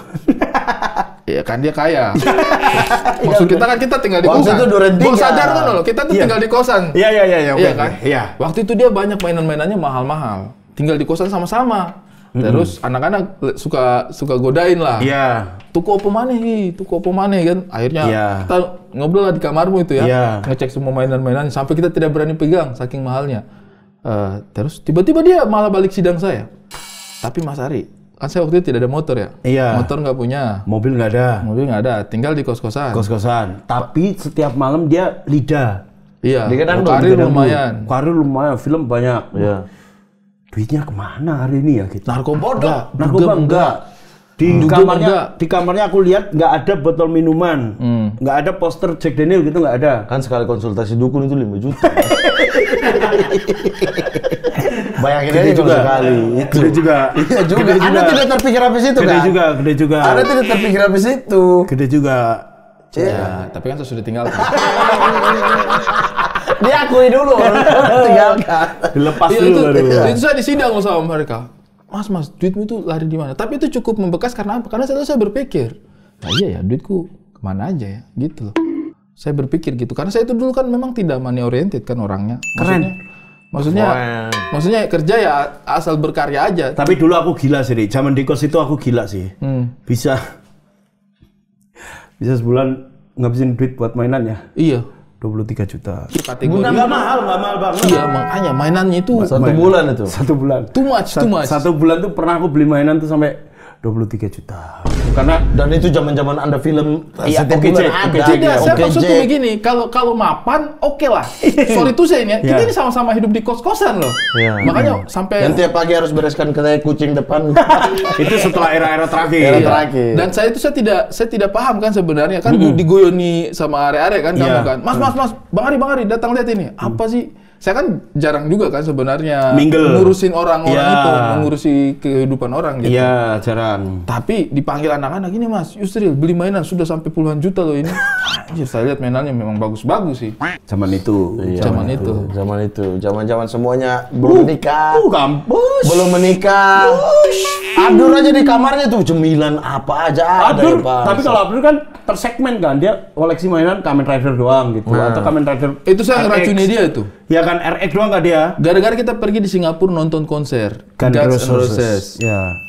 Iya kan dia kaya. Maksud kita kan kita tinggal di kosan. Waktu itu Gua sadar kan loh, kita tuh tinggal di kosan. Iya. Iya kan? Iya. Waktu itu dia banyak mainan-mainannya mahal-mahal. Tinggal di kosan sama-sama. Terus anak-anak suka godain lah. Iya. Tuku apa maneh kan. Akhirnya kita ngobrol lah di kamarmu itu ya. Iya. Ngecek semua mainan-mainan sampai kita tidak berani pegang saking mahalnya. Terus tiba-tiba dia malah balik sidang saya. Tapi Mas Ari, kan saya waktu itu tidak ada motor ya. Iya. Motor nggak punya. Mobil nggak ada. Tinggal di kos-kosan. Tapi setiap malam dia lidah. Iya. Karir lumayan. Film banyak. Iya. Duitnya kemana hari ini ya kita? Narkoba enggak. Di kamarnya aku lihat nggak ada botol minuman, nggak ada poster Jack Daniel gitu, nggak ada. Kan sekali konsultasi dukun itu 5 juta. Bayangin aja juga sekali. Gede juga. Iya juga. Anda tidak terpikir habis itu kan? Gede juga. Anda tidak terpikir habis itu. Gede juga. Ya, tapi kan sudah ditinggalkan. Diakui dulu. Tinggalkan. Dilepas dulu baru. Itu saya disidang sama mereka. Mas, duitmu itu lari di mana? Tapi itu cukup membekas karena apa? Karena saya berpikir, nah iya ya, duitku kemana aja ya, gitu loh. Saya berpikir gitu, karena saya itu dulu kan memang tidak money oriented kan orangnya. Maksudnya kerja ya asal berkarya aja. Tapi dulu aku gila sih, zaman di kos itu aku gila sih. Bisa sebulan ngabisin duit buat mainan ya. Iya. 23 juta. Kategori nggak mahal banget. Iya, makanya mainannya itu 1 bulan itu. 1 bulan. Too much. 1 bulan tuh pernah aku beli mainan tuh sampai 23 juta. Karena dan itu zaman-zaman Anda film setiap bulan ada. Tidak, saya maksudnya begini, kalau mapan oke lah. Sorry tuh saya ini, kita ini sama-sama hidup di kos-kosan loh. Makanya sampai dan tiap pagi harus bereskan kedai kucing depan. Itu setelah era-era terakhir. Dan saya tidak paham kan sebenarnya kan digoyoni sama are-are kan kamu kan. Mas, Bang Ari datang lihat ini. Apa sih? Saya kan jarang juga kan sebenarnya ngurusin orang-orang itu, mengurusi kehidupan orang gitu. Iya, jarang. Tapi dipanggil anak-anak ini, Mas Yusril beli mainan sudah sampai puluhan juta loh ini. Anjir, saya lihat mainannya memang bagus-bagus sih. Zaman itu. Zaman semuanya belum menikah. Kampus. Belum menikah. Abdur aja di kamarnya tuh cemilan apa aja ada. Abdur, tapi kalau Abdur kan tersegmen kan, dia koleksi mainan Kamen Rider doang gitu, atau Kamen Rider. Itu saya ngeracuni dia itu. Ya kan RX doang nggak dia? Gara-gara kita pergi di Singapura nonton konser Guns N' N' Roses. Ya.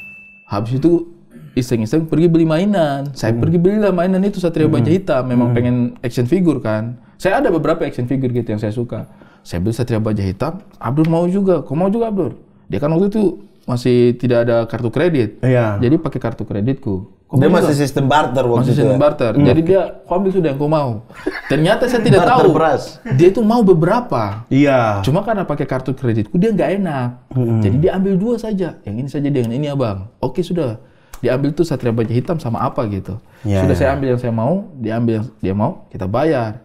Habis itu iseng-iseng pergi beli mainan. Saya pergi belilah mainan itu Satria Baja Hitam. Memang pengen action figure kan. Saya ada beberapa action figure gitu yang saya suka. Saya beli Satria Baja Hitam. Abdur mau juga. Kau mau juga Abdur? Dia kan waktu itu masih tidak ada kartu kredit. Iya. Jadi pakai kartu kreditku. Dia masih sistem barter waktu itu. Masih sistem barter. Jadi dia ambil sudah yang kau mau. Ternyata saya tidak tahu. Dia itu mau beberapa. Iya. Cuma karena pakai kartu kreditku dia nggak enak. Jadi dia ambil 2 saja. Yang ini saja dengan ini abang. Oke sudah. Diambil tuh Satria Baja Hitam sama apa gitu. Ya, sudah saya ambil yang saya mau. Dia ambil yang dia mau. Kita bayar.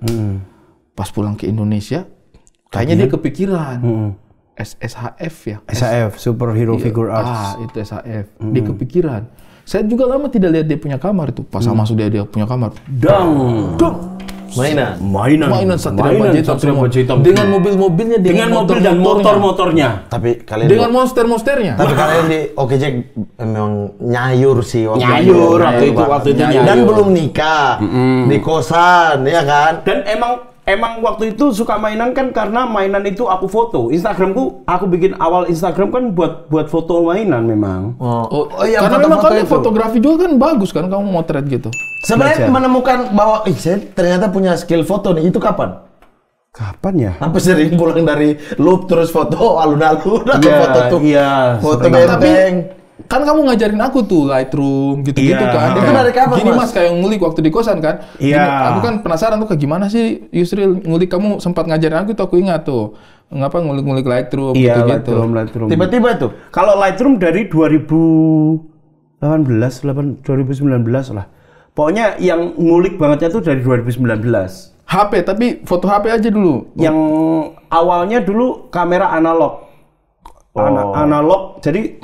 Pas pulang ke Indonesia, kayaknya dia kepikiran. SHF ya. SHF, Superhero Figure Arts. Itu SHF. Dia kepikiran. Saya juga lama tidak lihat dia punya kamar itu. Pas masuk dia punya kamar. Dang. Mainan Satria Baja Hitam. Dengan mobil-mobilnya, dengan mobil dan motor-motornya. Tapi kalian dengan monster-monsternya. Tapi kalian di Oke Jack memang nyayur sih waktu itu. Dan belum nikah. Di kosan, ya kan? Dan emang waktu itu suka mainan kan karena mainan itu aku foto. Instagramku, aku bikin awal Instagram kan buat foto mainan memang. Oh iya, karena memang kamu fotografi juga kan bagus kan, kamu motret gitu. Sebenarnya menemukan bahwa saya ternyata punya skill foto nih, itu kapan? Kapan ya? Apa sering pulang dari loop terus foto alun-alun atau foto tuh? Iya, foto benteng. Kan kamu ngajarin aku tuh Lightroom gitu-gitu kan. Itu dari kapan, Gini mas, kayak ngulik waktu di kosan kan. Iya. Aku kan penasaran tuh kayak gimana sih Yusril ngulik, kamu sempat ngajarin aku tuh, aku ingat tuh. Ngapa ngulik-ngulik Lightroom gitu-gitu. Lightroom. Tiba-tiba itu. Kalau Lightroom dari 2019 lah. Pokoknya yang ngulik bangetnya tuh dari 2019. HP, tapi foto HP aja dulu. Yang awalnya dulu kamera analog. Analog, jadi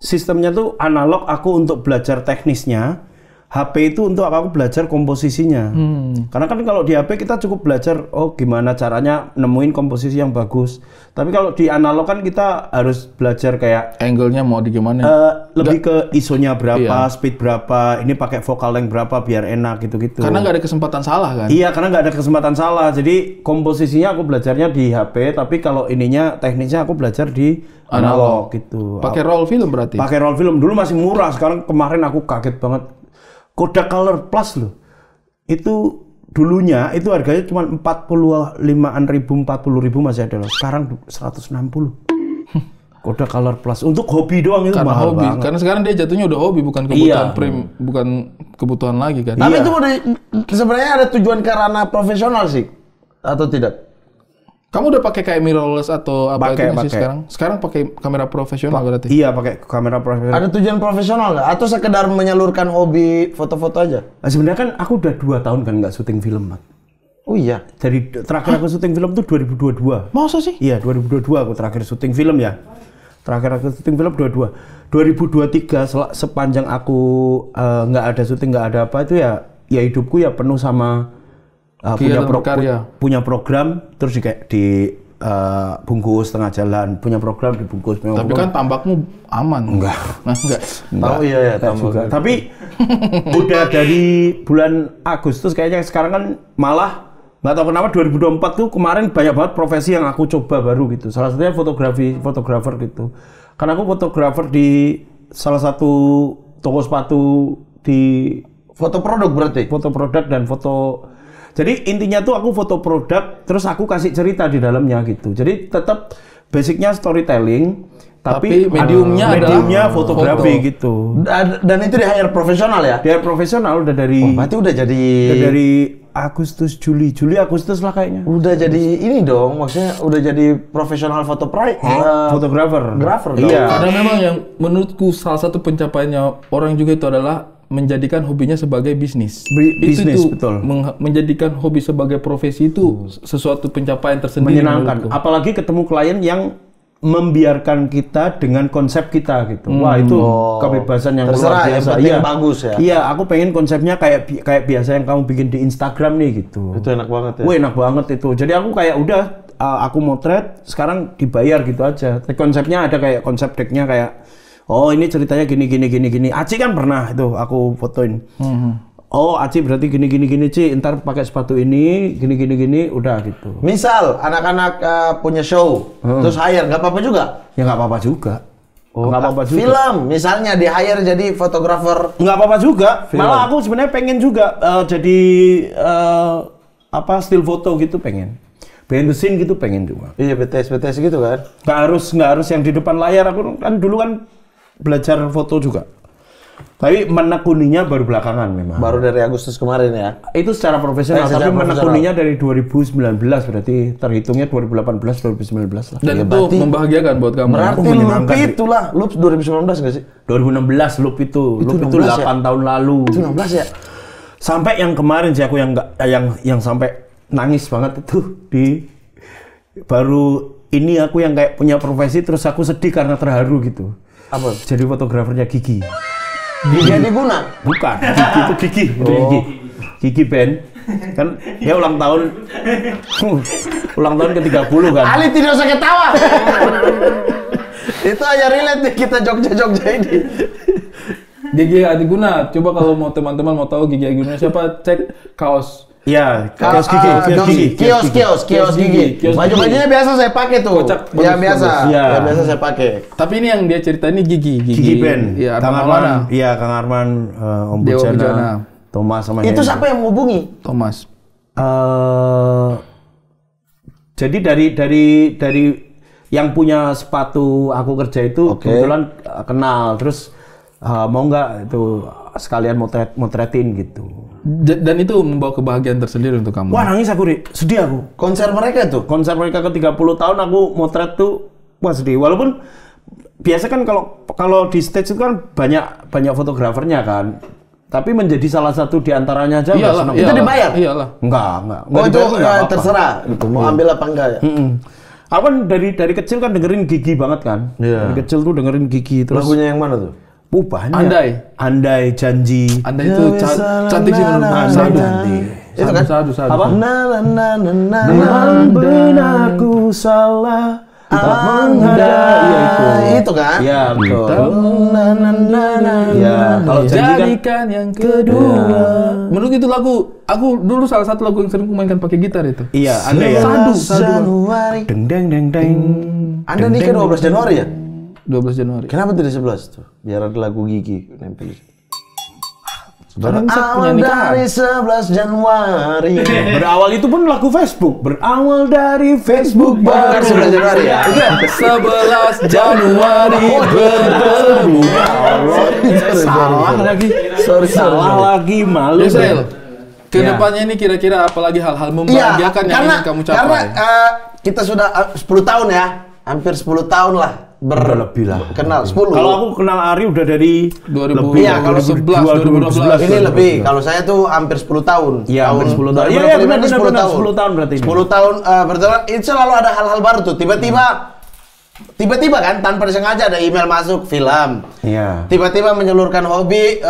sistemnya tuh analog, aku untuk belajar teknisnya. HP itu untuk aku belajar komposisinya. Karena kan kalau di HP kita cukup belajar gimana caranya nemuin komposisi yang bagus. Tapi kalau di analog kan kita harus belajar kayak angle-nya mau di gimana? Lebih ke ISO-nya berapa, speed berapa, ini pakai focal length berapa biar enak gitu-gitu. Karena nggak ada kesempatan salah kan? Iya, karena nggak ada kesempatan salah. Jadi komposisinya aku belajarnya di HP, tapi kalau ininya teknisnya aku belajar di analog gitu. Pakai roll film berarti? Pakai roll film. Dulu masih murah, sekarang kemarin aku kaget banget. Kodak Color Plus loh. Itu dulunya itu harganya cuma 40.000 masih ada loh. Sekarang 160. Kodak Color Plus untuk hobi doang itu karena mahal hobi. banget. Karena sekarang dia jatuhnya udah hobi, bukan kebutuhan bukan kebutuhan lagi kan. Tapi itu sebenarnya ada tujuan ke ranah profesional sih atau tidak? Kamu udah pakai kayak mirrorless atau apa itu sih sekarang? Sekarang pakai kamera profesional berarti? Iya, pakai kamera profesional. Ada tujuan profesional nggak? Atau sekedar menyalurkan hobi foto-foto aja? Nah, sebenarnya kan aku udah 2 tahun kan nggak syuting film, Mat. Oh iya? Dari terakhir aku syuting film tuh 2022. Masa sih? Iya, 2022 aku terakhir syuting film ya. Terakhir aku syuting film 2023 sepanjang aku nggak ada syuting, nggak ada apa itu ya hidupku ya penuh sama punya program terus kayak di bungkus tengah jalan, punya program dibungkus. Tapi kan tambakmu aman. Enggak. Oh iya tambak juga. Tapi udah dari bulan Agustus kayaknya sekarang kan malah nggak tahu kenapa 2024 tuh kemarin banyak banget profesi yang aku coba baru gitu. Salah satunya fotografer gitu. Karena aku fotografer di salah satu toko sepatu di foto produk berarti. Foto produk dan foto. Jadi intinya tuh aku foto produk, terus aku kasih cerita di dalamnya gitu. Jadi tetap basicnya storytelling, tapi mediumnya fotografi gitu. Dan itu di hire profesional ya? Di hire profesional udah dari. Berarti udah dari Agustus, Juli Agustus lah kayaknya. Udah jadi ini dong, maksudnya udah jadi profesional fotografer. Iya. Karena memang yang menurutku salah satu pencapaiannya orang juga itu adalah menjadikan hobinya sebagai bisnis. Bisnis, betul. Menjadikan hobi sebagai profesi itu sesuatu pencapaian tersendiri. Menyenangkan. Apalagi ketemu klien yang membiarkan kita dengan konsep kita gitu. Wah, itu kebebasan yang luar biasa. Iya, bagus ya. Iya, aku pengen konsepnya kayak biasa yang kamu bikin di Instagram nih gitu. Itu enak banget ya. Wah, enak banget itu. Jadi aku kayak udah aku motret, sekarang dibayar gitu aja. Konsepnya ada kayak konsep decknya kayak Oh ini ceritanya gini. Aci kan pernah itu aku fotoin. Oh Aci berarti gini Ci, ntar pakai sepatu ini, gini, udah gitu. Misal anak-anak punya show, terus hire, nggak apa-apa juga? Ya nggak apa-apa juga. Oh, nggak apa-apa juga. Film, misalnya di hire jadi fotografer. Nggak apa-apa juga. Film. Malah aku sebenarnya pengen juga jadi still foto gitu pengen. Behind the scene gitu pengen juga. Iya, BTS gitu kan? Nggak harus yang di depan layar. Aku kan dulu kan belajar foto juga. Tapi menekuninya baru belakangan memang. Baru dari Agustus kemarin ya? Itu secara profesional, tapi menekuninya dari 2019 berarti terhitungnya 2018-2019 lah. Dan itu membahagiakan buat kamu. Berarti Loop itulah, Loop 2019 nggak sih? 2016 Loop itu 8 tahun lalu. Itu 16 ya? Sampai yang kemarin sih aku yang sampai nangis banget itu baru ini aku yang kayak punya profesi terus aku sedih karena terharu gitu. Apa? Jadi fotografernya Gigi. Gigi Adiguna? Bukan, Gigi itu Gigi. Gigi band. Kan dia ulang tahun ke-30 kan. Ali tidak usah ketawa. Itu aja relate nih kita Jogja ini. Gigi Adiguna, coba kalau mau teman-teman mau tahu Gigi Adiguna siapa, cek kaos. Iya, kios Gigi. Baju-bajunya biasa saya pakai tuh. Ya biasa. Ya biasa saya pakai. Tapi ini yang dia cerita ini Gigi band. Iya, Kang Arman. Iya, Kang Arman, Om Bujana, Thomas sama itu siapa yang menghubungi? Thomas. Jadi dari yang punya sepatu aku kerja itu kebetulan kenal. Terus mau nggak itu sekalian motretin gitu. Dan itu membawa kebahagiaan tersendiri untuk kamu. Wah nangis aku, sedih aku. Konser mereka ke-30 tahun aku motret tuh, wah sedih. Walaupun biasa kan kalau di stage itu kan banyak fotografernya kan. Tapi menjadi salah satu di antaranya aja. Iyalah. Itu dibayar? Iyalah. Enggak. Oh itu terserah. Itu mau ambil apa enggak ya? Aku kan dari kecil kan dengerin Gigi banget kan. Dari kecil tuh dengerin Gigi terus. Lagunya yang mana tuh? Banyak. Andai, Janji. Andai itu cantik sih menurut saya. Cantik. Itu kan? Sadu. Apa? Benarku salah. Itu kan? Iya betul. Ya, kalau jadikan yang kedua. Menurut itu lagu, aku dulu salah satu lagu yang sering kumainkan pakai gitar itu. Iya, Anda ya. Sadu. Deng. Anda nikah 12 Januari ya? 12 Januari. Kenapa tidak 11 tuh? Biar ada lagu Gigi nempel. Berawal dari 11 Januari. Berawal itu pun lagu Facebook. Berawal dari Facebook. Bukan 11 Januari ya? 11 Januari bertemu. Salah lagi. Salah lagi, malu. Yusril, kedepannya ini kira-kira apalagi hal-hal membahagiakan yang ingin kamu capai? Karena kita sudah 10 tahun ya. Hampir 10 tahun lah. Udah lebih lah. Kenal 10. Kalau aku kenal Ari udah dari 2000. Iya, kalau 2011. Ini lebih. Kalau saya tuh hampir 10 tahun. Iya, hampir 10 tahun. Iya, benar 10 tahun. 10 tahun berarti. 10 tahun berjalan, itu selalu ada hal-hal baru tuh. Tiba-tiba kan tanpa disengaja ada email masuk film. Iya. Tiba-tiba menyalurkan hobi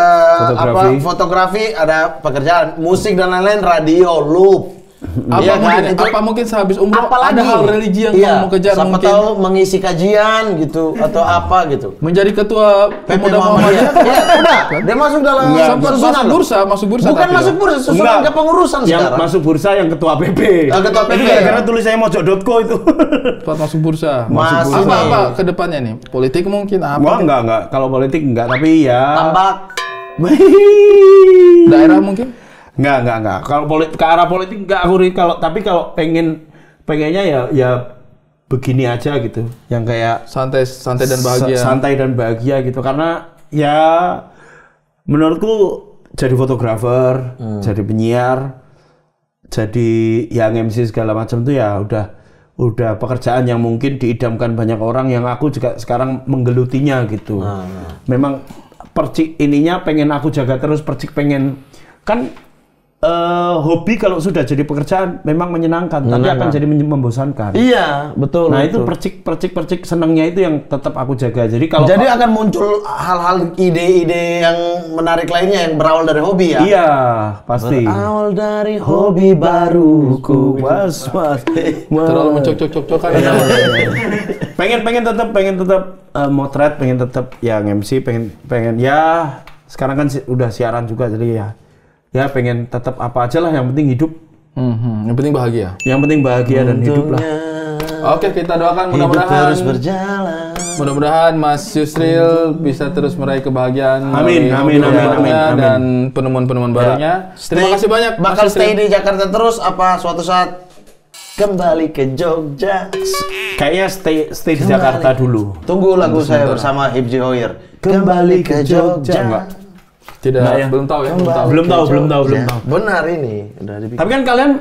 fotografi, ada pekerjaan, musik dan lain-lain, radio, loop. Apa mungkin sehabis umroh ada hal religi yang kamu mau kejar, siapa tahu mengisi kajian gitu atau apa gitu. Menjadi ketua pemuda Muhammadiyah. Ya, udah. Dia masuk dalam masuk bursa. Bukan masuk bursa, susunan kepengurusan yang sekarang. Masuk bursa yang ketua PP. Ketua PP. Gara-gara tulisannya mojok.co itu. Tempat masuk bursa. Apa kedepannya nih? Politik mungkin apa? Wah, enggak. Kalau politik enggak, tapi ya tambak. Daerah mungkin? Enggak. Kalau ke arah politik enggak aku kalau pengennya ya begini aja gitu. Yang kayak santai dan bahagia. Santai dan bahagia gitu karena ya menurutku jadi fotografer, jadi penyiar, jadi yang MC segala macam tuh ya udah pekerjaan yang mungkin diidamkan banyak orang yang aku juga sekarang menggelutinya gitu. Memang percik ininya pengen aku jaga terus, percik pengen kan hobi kalau sudah jadi pekerjaan memang menyenangkan, tapi akan jadi membosankan. Iya, betul. Nah, itu percik senangnya itu yang tetap aku jaga. Jadi kalau akan muncul hal-hal ide-ide yang menarik lainnya yang berawal dari hobi ya. Iya, pasti. Berawal dari hobi baruku. Was. Terlalu mencocok-cocokkan. pengen tetap motret, pengen tetap ya MC, pengen ya sekarang kan udah siaran juga, jadi ya pengen tetap apa aja lah, yang penting hidup. Yang penting bahagia. Yang penting bahagia dan hidup lah. Oke, kita doakan mudah-mudahan terus berjalan. Mudah-mudahan Mas Yusril bisa terus meraih kebahagiaan. Amin. Dan penemuan-penemuan barunya. Terima kasih banyak. Bakal stay di Jakarta terus apa suatu saat kembali ke Jogja? Kayaknya stay di Jakarta dulu. Tunggu lagu saya bersama Hibji Hoyer. Kembali ke Jogja. Belum tahu ya. Belum tahu. Benar ini. Udah dibikin. Tapi kan kalian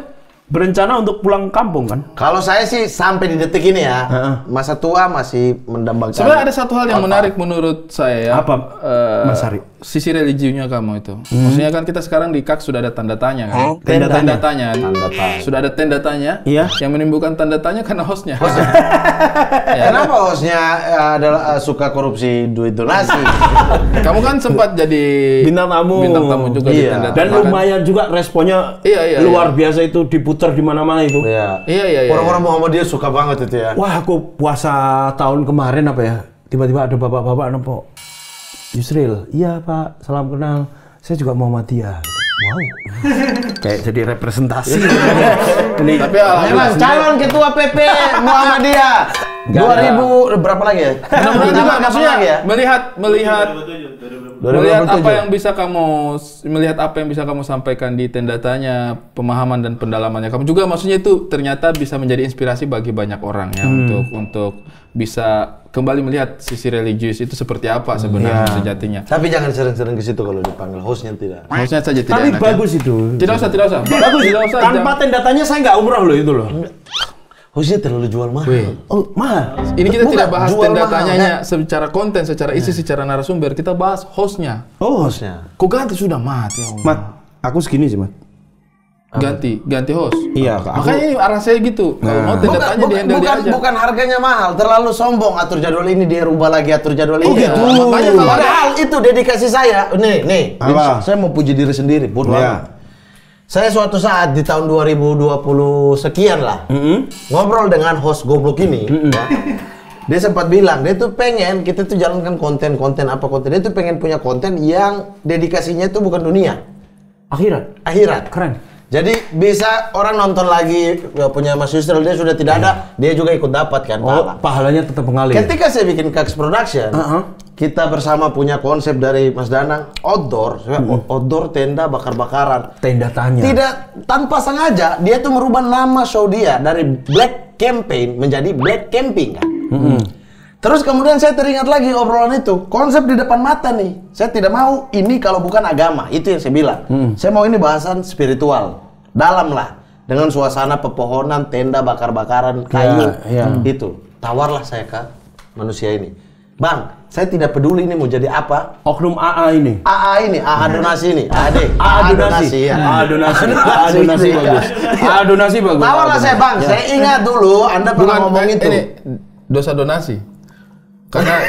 berencana untuk pulang kampung kan? Kalau saya sih sampai di detik ini ya, masa tua masih mendambangkan. Sebenarnya ada satu hal yang menarik menurut saya ya. Apa, Mas Ari? Sisi religiusnya kamu itu. Maksudnya kan kita sekarang di KAK sudah ada tanda tanya kan? Tanda tanya. Sudah ada tanda tanya. Iya. Yang menimbulkan tanda tanya karena hostnya. Kenapa hostnya adalah suka korupsi duit donasi? Kamu kan sempat jadi bintang tamu juga di tanda tanya. Dan lumayan juga responnya luar biasa itu, diputar di mana-mana itu. Iya. Orang-orang Muhammadiyah suka banget itu ya. Wah, aku puasa tahun kemarin apa ya? Tiba-tiba ada bapak-bapak nempok. Yusril, iya Pak, salam kenal. Saya juga Muhammadiyah. Wow. Kayak jadi representasi. Ini tapi memang calon ketua PP Muhammadiyah. 2000 berapa lagi ya? Mudah-mudahan juga maksudnya melihat apa yang bisa kamu sampaikan di tenda tanya, pemahaman dan pendalamannya kamu juga, maksudnya itu ternyata bisa menjadi inspirasi bagi banyak orang ya untuk bisa kembali melihat sisi religius itu seperti apa sebenarnya sejatinya. Tapi jangan sering-sering ke situ kalau dipanggil, hostnya tidak. Hostnya saja tidak. Tapi bagus ya. Itu. Tidak usah. Bagus. Tanpa tenda tanya saya nggak umrah loh itu loh. Hostnya terlalu jual mahal. Oh, mahal. Ini kita tidak bahas tenda tanyanya secara konten, secara isi, secara narasumber. Kita bahas hostnya. Oh, hostnya. Kok ganti sudah mati ya Allah. Mat, aku segini sih, Mat. Ganti host. Iya, Kak. Makanya ini arah saya gitu. Kalau mau tenda tanya di handle dia aja. Bukan harganya mahal, terlalu sombong. Atur jadwal ini dia rubah lagi, atur jadwal ini. Makanya padahal itu dedikasi saya. Nih. Saya mau puji diri sendiri, bodoh amat. Saya suatu saat di tahun 2020 sekian lah, ngobrol dengan host goblok ini. Dia sempat bilang, dia tuh pengen kita tuh jalankan konten dia tuh pengen punya konten yang dedikasinya tuh bukan dunia, akhirat. Keren. Jadi bisa orang nonton lagi punya Mas Yusril, dia sudah tidak ada, dia juga ikut dapat kan pahalanya tetap mengalir. Ketika saya bikin Kaks Production, kita bersama punya konsep dari Mas Danang, outdoor tenda bakar-bakaran. Tenda tanya. Tidak tanpa sengaja dia tuh merubah nama show dia dari Black Campaign menjadi Black Camping kan. Terus kemudian saya teringat lagi obrolan itu, konsep di depan mata nih. Saya tidak mau ini kalau bukan agama, itu yang saya bilang. Saya mau ini bahasan spiritual, dalam lah, dengan suasana pepohonan, tenda bakar-bakaran, kayu, itu. Tawarlah saya ke manusia ini. Bang, saya tidak peduli ini mau jadi apa. Oknum AA ini. AA donasi ini. AA donasi bagus. AA donasi bagus. Tawarlah saya, Bang. Saya ingat dulu Anda pernah ngomong itu. Ini dosa donasi. Karena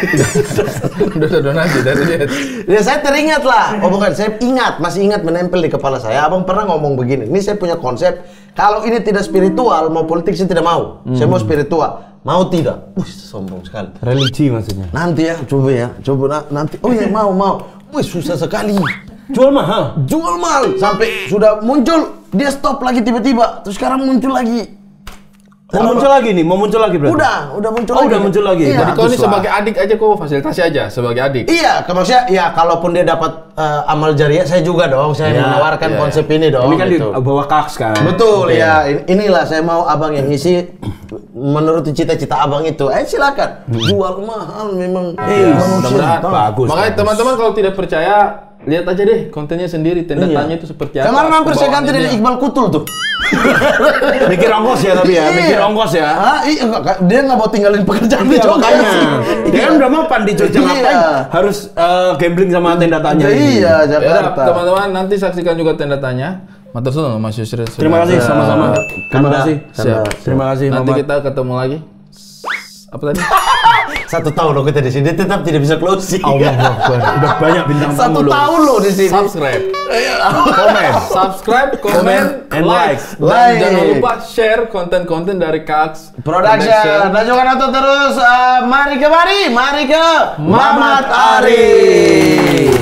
dosa donasi dari dia. Ya saya teringat lah. Oh bukan, saya masih ingat menempel di kepala saya. Abang pernah ngomong begini. Ini saya punya konsep. Kalau ini tidak spiritual, mau politik saya tidak mau. Saya mau spiritual. Mau tidak? Sombong sekali. Religi maksudnya. Nanti ya, coba nanti. Oh ya mau. Wih susah sekali. Jual mahal. Sampai sudah muncul, dia stop lagi tiba-tiba. Terus sekarang muncul lagi. Mau muncul lagi berarti? Udah muncul lagi. Udah muncul lagi. Jadi kau ini sebagai adik aja kau fasilitasi aja sebagai adik. Iya, maksudnya ya kalaupun dia dapat amal jariah, saya juga dong. Saya menawarkan konsep ini dong. Ini kan gitu. Di bawah Kaks kan. Betul ya. Inilah saya mau abang yang ngisi menuruti cita-cita abang itu. Silakan. Jual mahal memang. Mudah-mudahan bagus. Makanya teman-teman kalau tidak percaya, lihat aja deh kontennya sendiri, tenda tanya itu seperti apa. Kemarin hampir saya ganti dari Iqbal Kutul tuh. Mikir ongkos ya tapi ya, Dia nggak mau tinggalin pekerjaan di Jogja. Dia kan udah mapan di Jogja, ngapain harus gambling sama tenda tanya. Iya, Jakarta. Teman-teman nanti saksikan juga tenda tanya. Matur suwun Mas Yusri. Terima kasih sama-sama. Terima kasih. Siap. Terima kasih. Nanti kita ketemu lagi. Apa tadi? 1 tahun loh kita di sini tetap tidak bisa closing. Allah Akbar. Udah banyak bintang tamu 1 tahun loh di sini. Subscribe, komen, and like. Dan jangan lupa share konten-konten dari Kax Production. Dan juga nonton terus mari ke Mamat Ari.